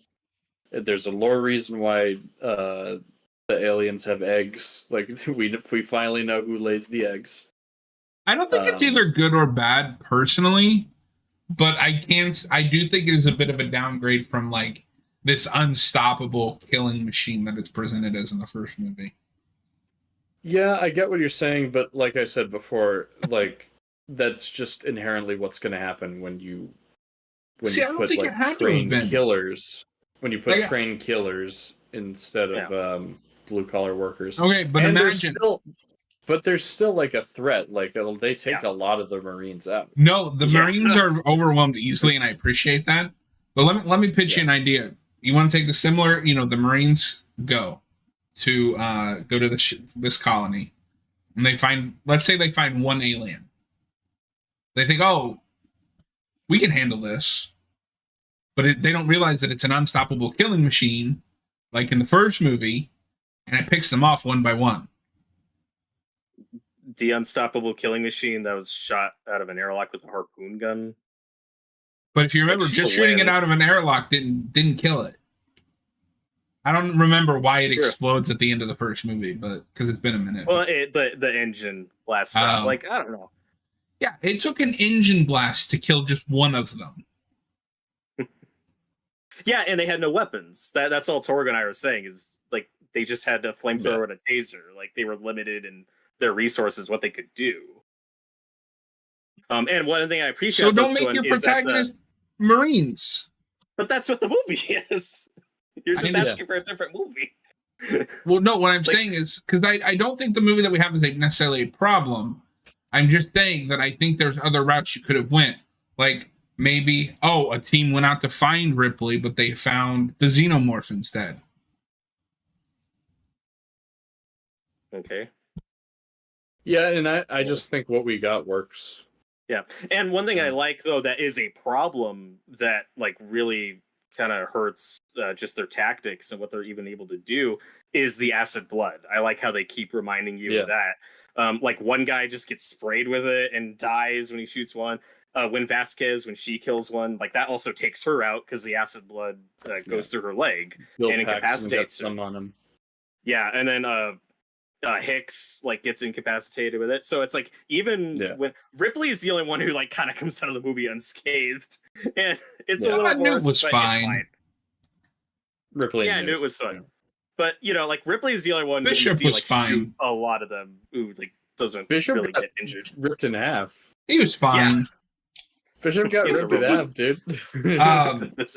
There's a lore reason why the aliens have eggs. Like we finally know who lays the eggs. I don't think it's either good or bad personally, but I do think it is a bit of a downgrade from like this unstoppable killing machine that it's presented as in the first movie. Yeah, I get what you're saying, but like I said before, like that's just inherently what's going to happen when you put like trained killers. When you put trained killers instead of blue collar workers. Okay, but and imagine. There's still like a threat. Like they take a lot of the Marines out. No, the Marines are overwhelmed easily, and I appreciate that. But let me pitch you an idea. You want to take the similar, the Marines go to this colony, and let's say they find one alien. They think, oh, we can handle this, but they don't realize that it's an unstoppable killing machine, like in the first movie, and it picks them off one by one. The unstoppable killing machine that was shot out of an airlock with a harpoon gun. But if you remember, just shooting it out of an airlock didn't kill it. I don't remember why it explodes at the end of the first movie, but because it's been a minute. Well, the engine blasts out. Like, I don't know. Yeah, it took an engine blast to kill just one of them. Yeah, and they had no weapons. That's all Torgo and I were saying is like they just had a flamethrower and a taser. Like they were limited in their resources, what they could do. And one thing I appreciate. So don't make your protagonist Marines. But that's what the movie is. You're just asking for a different movie. Well, no, what I'm saying is because I don't think the movie that we have is necessarily a problem. I'm just saying that I think there's other routes you could have went. Like maybe, a team went out to find Ripley, but they found the xenomorph instead. Okay. Yeah, and I just think what we got works. Yeah, and one thing I like though that is a problem that like really kind of hurts just their tactics and what they're even able to do is the acid blood. I like how they keep reminding you of that. Like one guy just gets sprayed with it and dies when he shoots one. When she kills one, like that also takes her out because the acid blood goes through her leg and incapacitates her. On him. Yeah, and then Hicks like gets incapacitated with it, so it's like even when Ripley is the only one who like kind of comes out of the movie unscathed, and it's a little I knew it was fine. Ripley, I knew it was fine, but like Ripley is the only one Bishop who see, was like, fine. shoot a lot of them who like doesn't really get injured. Ripped in half. He was fine. Yeah. Bishop got ripped in half, dude. That's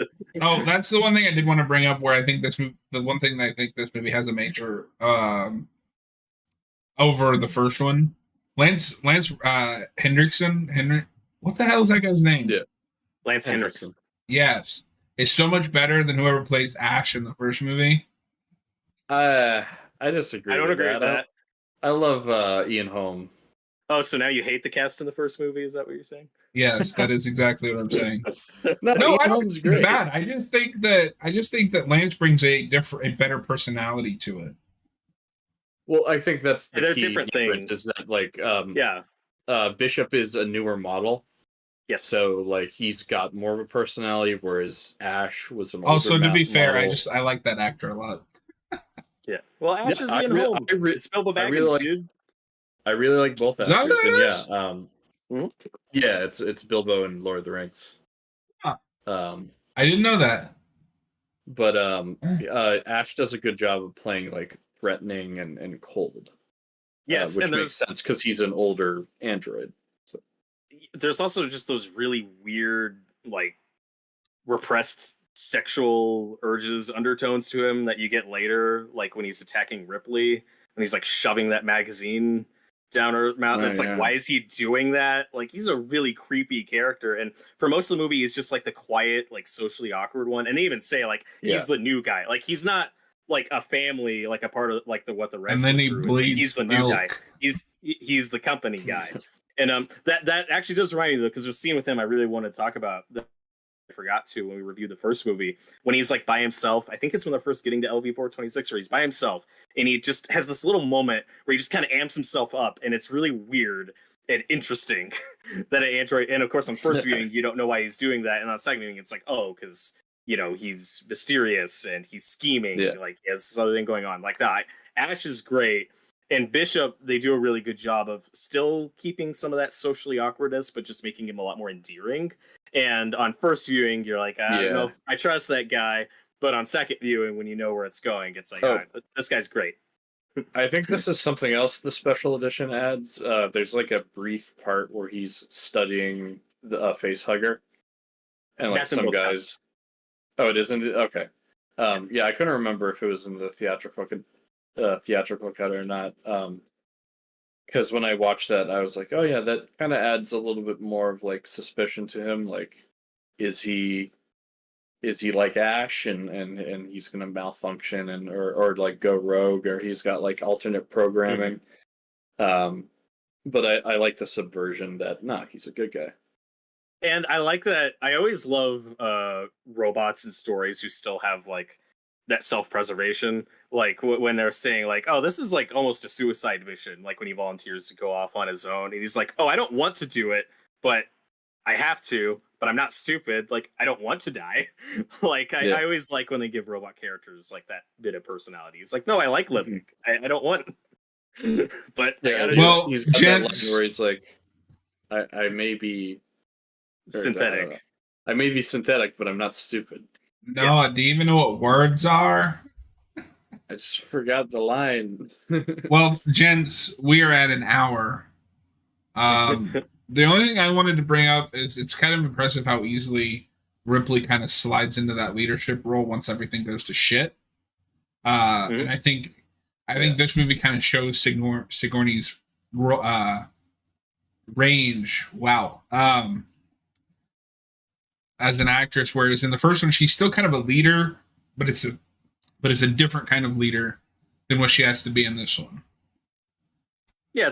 the one thing I did want to bring up where I think the one thing that I think this movie has a major over the first one. Lance Hendrickson. What the hell is that guy's name? Yeah. Lance Hendrickson. Yes. It's so much better than whoever plays Ash in the first movie. I disagree. I don't agree with that. I love Ian Holm. Oh, so now you hate the cast in the first movie? Is that what you're saying? Yes, that is exactly what I'm saying. No, I don't Holm's think great. it's bad. I just think that Lance brings a better personality to it. Well, I think that's the They're key different difference things. is that like Bishop is a newer model. Yes. So like he's got more of a personality, whereas Ash was an older Also, to be fair, model. I like that actor a lot. Yeah. Well, Ash is I Ian Holm. It's Bilbo I Baggins, really like, dude. I really like both Is that actors, what and it yeah, is? yeah, it's Bilbo in Lord of the Rings. Huh. Um, I didn't know that. but Ash does a good job of playing like threatening and cold. Yes, which and makes sense because he's an older android. So there's also just those really weird, like, repressed sexual urges, undertones to him that you get later, like when he's attacking Ripley and he's like shoving that magazine down her mouth. It's like, yeah. why is he doing that? Like, he's a really creepy character, and for most of the movie, he's just like the quiet, like socially awkward one. And they even say like he's the new guy. Like, he's not like a family, like a part of like the rest And of then the he crew. It's like he's bleeds the new guy. milk. He's the company guy. And that actually does remind me though, because there's a scene with him I really want to talk about that I forgot to when we reviewed the first movie, when he's like by himself. I think it's when they're first getting to LV-426, or he's by himself and he just has this little moment where he just kind of amps himself up, and it's really weird and interesting that an android. And of course, on first viewing, you don't know why he's doing that, and on second viewing, it's like, oh, because he's mysterious and he's scheming. Yeah. Like, he has this other thing going on. Like, that Ash is great. And Bishop, they do a really good job of still keeping some of that socially awkwardness, but just making him a lot more endearing. And on first viewing, you're like, I don't know if I trust that guy. But on second viewing, when you know where it's going, it's like, all right, this guy's great. I think this is something else the special edition adds. There's like a brief part where he's studying the face hugger. And like That's in some both guys. Oh, it isn't? Okay. Yeah, I couldn't remember if it was in the theatrical cut or not. Because when I watched that, I was like, oh yeah, that kind of adds a little bit more of like suspicion to him. Like, is he like Ash and he's gonna malfunction and or like go rogue, or he's got like alternate programming. But I like the subversion that he's a good guy. And I like that. I always love robots and stories who still have like that self-preservation, like when they're saying like, oh, this is like almost a suicide mission, like when he volunteers to go off on his own and he's like, oh, I don't want to do it, but I have to, but I'm not stupid, like I don't want to die. Like I always like when they give robot characters like that bit of personality. It's like, no, I like living. I don't want but he's got that line where he's like, I may be synthetic. I may be synthetic, but I'm not stupid. No, do you even know what words are? I just forgot the line. Well, gents, we are at an hour. The only thing I wanted to bring up is it's kind of impressive how easily Ripley kind of slides into that leadership role once everything goes to shit. And I think this movie kind of shows Sigourney's range. Wow. As an actress, whereas in the first one she's still kind of a leader, but it's a different kind of leader than what she has to be in this one. Yeah,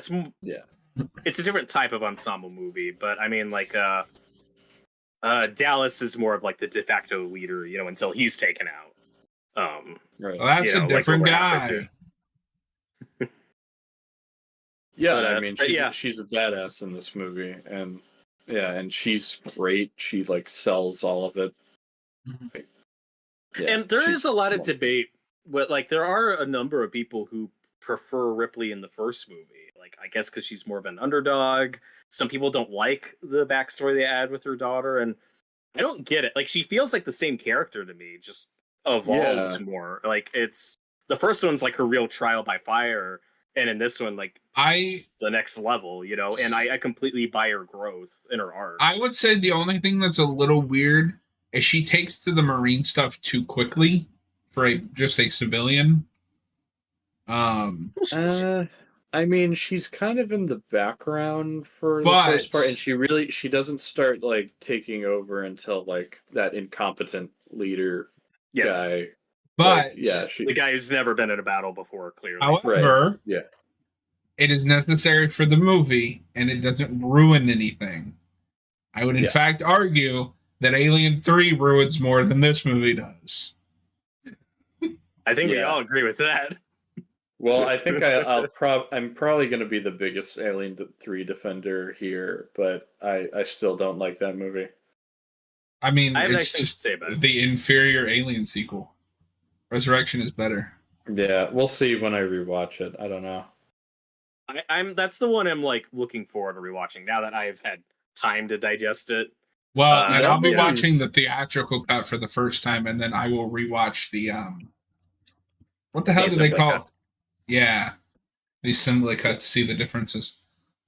it's a different type of ensemble movie, but I mean, like Dallas is more of like the de facto leader, until he's taken out. Right. Well, that's a different guy. Yeah, but, I mean, she's a badass in this movie, and she's great. She like sells all of it. Like, and there is a lot of debate, but like there are a number of people who prefer Ripley in the first movie. Like, I guess because she's more of an underdog. Some people don't like the backstory they add with her daughter, and I don't get it. Like, she feels like the same character to me, just evolved more. Like, it's the first one's like her real trial by fire, and in this one, like, it's the next level, And I completely buy her growth in her art. I would say the only thing that's a little weird is she takes to the Marine stuff too quickly for just a civilian. I mean, she's kind of in the background for the first part, and she doesn't start like taking over until like that incompetent leader guy. But the guy who's never been in a battle before, clearly. However, it is necessary for the movie, and it doesn't ruin anything. I would, in fact, argue that Alien 3 ruins more than this movie does. I think we all agree with that. Well, I think I'm probably going to be the biggest Alien 3 defender here, but I still don't like that movie. I mean, I have it's nice things to just say about it. the inferior Alien sequel. Resurrection is better. Yeah, we'll see when I rewatch it. I don't know. That's the one I'm like looking forward to rewatching now that I've had time to digest it. Well, and I'll be yeah. watching the theatrical cut for the first time, and then I will rewatch the what the hell do they call it? Yeah, the assembly cut to see the differences.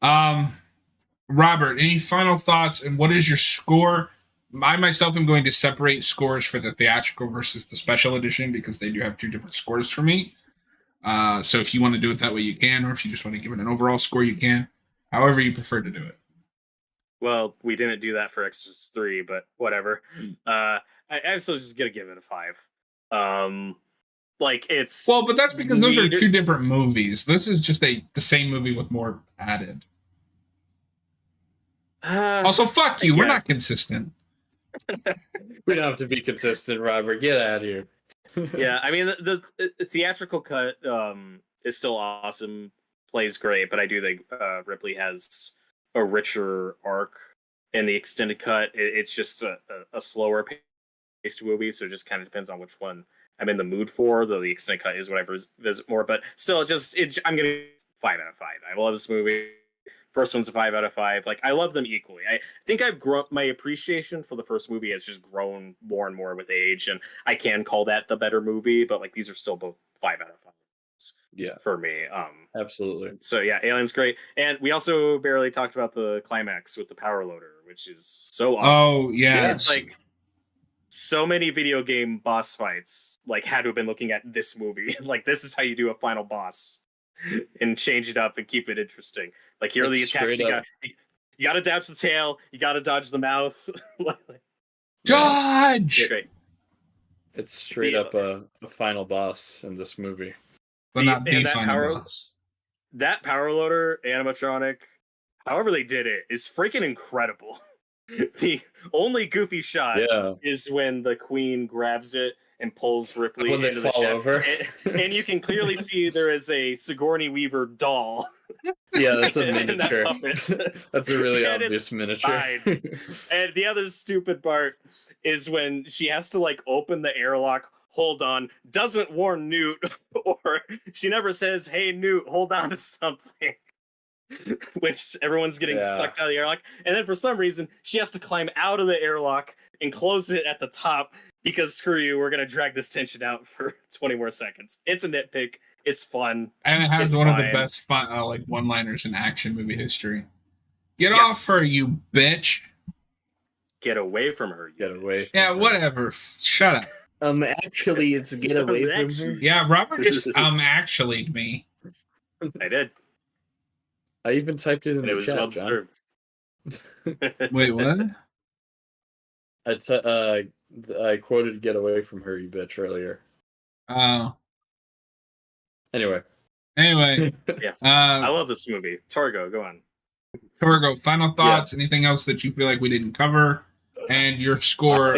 Robert, any final thoughts? And what is your score? I myself am going to separate scores for the theatrical versus the special edition because they do have two different scores for me. So if you want to do it that way, you can, or if you just want to give it an overall score, you can. However you prefer to do it. Well, we didn't do that for Exorcist 3, but whatever. I'm still just gonna give it a 5. Like it's but that's because those are two different movies. This is just the same movie with more added. Also, fuck you. We're not consistent. We don't have to be consistent, Robert. Get out of here. Yeah, I mean the theatrical cut is still awesome, plays great, but I do think Ripley has a richer arc in the extended cut. It's just a slower paced movie, so it just kind of depends on which one I'm in the mood for. Though the extended cut is what I visit more, but still, I'm gonna 5 out of 5. I love this movie. First one's a 5 out of 5. Like, I love them equally. I think I've grown, my appreciation for the first movie has just grown more and more with age, and I can call that the better movie, but like these are still both 5 out of 5. Yeah, for me. Absolutely. So yeah, Alien's great. And we also barely talked about the climax with the power loader, which is so awesome. Oh, yeah. It's like so many video game boss fights like had to have been looking at this movie. Like, this is how you do a final boss and change it up and keep it interesting. Like, here are the attacks you gotta dodge the tail, you gotta dodge the mouth. Dodge! Yeah, great. It's straight up a final boss in this movie. But not the final boss. That power loader animatronic, however they did it, is freaking incredible. The only goofy shot is when the queen grabs it and pulls Ripley into the ship. Over. And you can clearly see there is a Sigourney Weaver doll. Yeah, that's a miniature. That's a really obvious miniature. And the other stupid part is when she has to like open the airlock, hold on, doesn't warn Newt, or she never says, "Hey Newt, hold on to something." Which everyone's getting sucked out of the airlock. And then for some reason, she has to climb out of the airlock and close it at the top because screw you, we're going to drag this tension out for 20 more seconds. It's a nitpick. It's fun. And it has one of the best like one-liners in action movie history. Get off her, you bitch. Get away from her. Get away. Yeah, whatever. Shut up. Actually, it's get away from her. Yeah, Robert just actually'd me. I did. I even typed it in the chat, John. Wait, what? I quoted "Get away from her, you bitch" earlier. Oh. Anyway. Yeah. I love this movie. Torgo, go on. Torgo, final thoughts? Anything else that you feel like we didn't cover? And your score?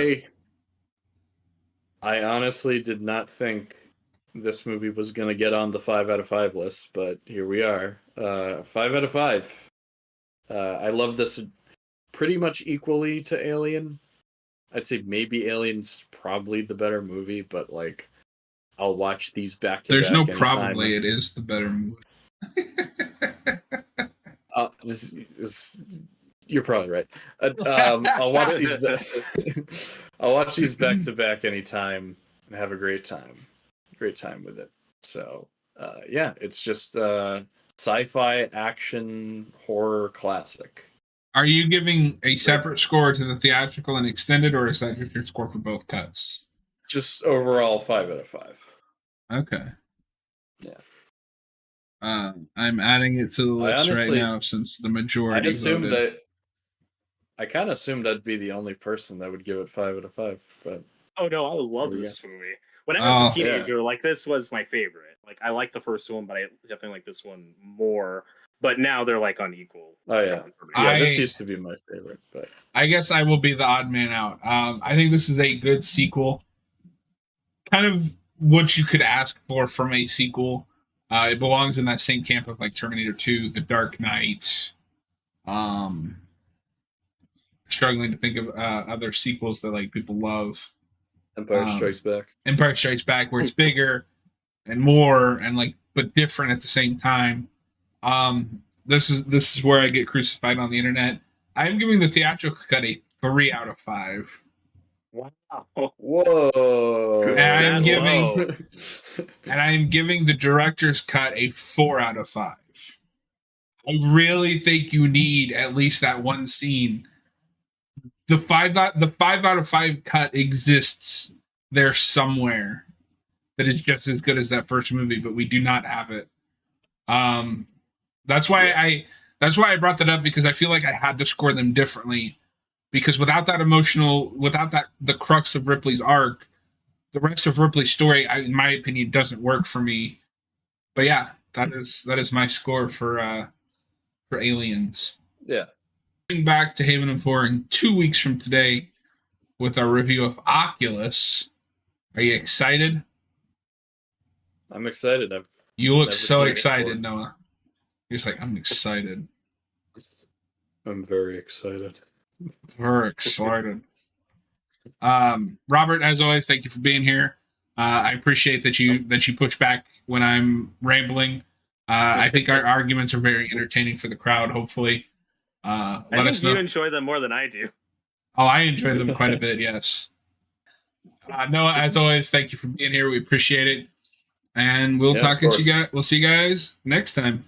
I honestly did not think this movie was going to get on the 5 out of 5 list, but here we are. 5 out of 5. I love this pretty much equally to Alien. I'd say maybe Alien's probably the better movie, but like I'll watch these back to back. There's no probably, it is the better movie. You're probably right. I'll watch these. I'll watch these back to back anytime and have a great time. Great time with it. So it's just sci-fi action horror classic. Are you giving a separate score to the theatrical and extended, or is that just your score for both cuts? Just overall 5 out of 5. Okay. Yeah. I'm adding it to the list right now since the majority. I kind of assumed I'd be the only person that would give it 5 out of 5. But oh no, I love this movie. When I was a teenager, like this was my favorite. Like I like the first one, but I definitely like this one more. But now they're like unequal. Oh yeah, this used to be my favorite, but I guess I will be the odd man out. I think this is a good sequel. Kind of what you could ask for from a sequel. It belongs in that same camp of like Terminator 2, The Dark Knight. Struggling to think of other sequels that like people love. Empire Strikes Back. Empire Strikes Back, where it's bigger and more and like but different at the same time. This is where I get crucified on the internet. I'm giving the theatrical cut a 3 out of 5. Wow. Whoa. And I am Low. giving the director's cut a 4 out of 5. I really think you need at least that one scene. The 5 out of 5 cut exists there somewhere that is just as good as that first movie, but we do not have it. That's why I brought that up, because I feel like I had to score them differently. Because without the crux of Ripley's arc, the rest of Ripley's story, in my opinion, doesn't work for me. But yeah, that is my score for Aliens. Yeah. Coming back to Haven and Four in 2 weeks from today with our review of Oculus. Are you excited? I'm excited. You look never so seen it excited, before. Noah. You're just like, I'm excited. I'm very excited. We're excited. Robert, as always, thank you for being here. I appreciate that you push back when I'm rambling. I think our arguments are very entertaining for the crowd. Hopefully, I let us think you know. enjoy them more than I do. Oh, I enjoy them quite a bit. Yes. Noah, as always, thank you for being here. We appreciate it, and we'll Yeah, talk of to you course. guys. We'll see you guys next time.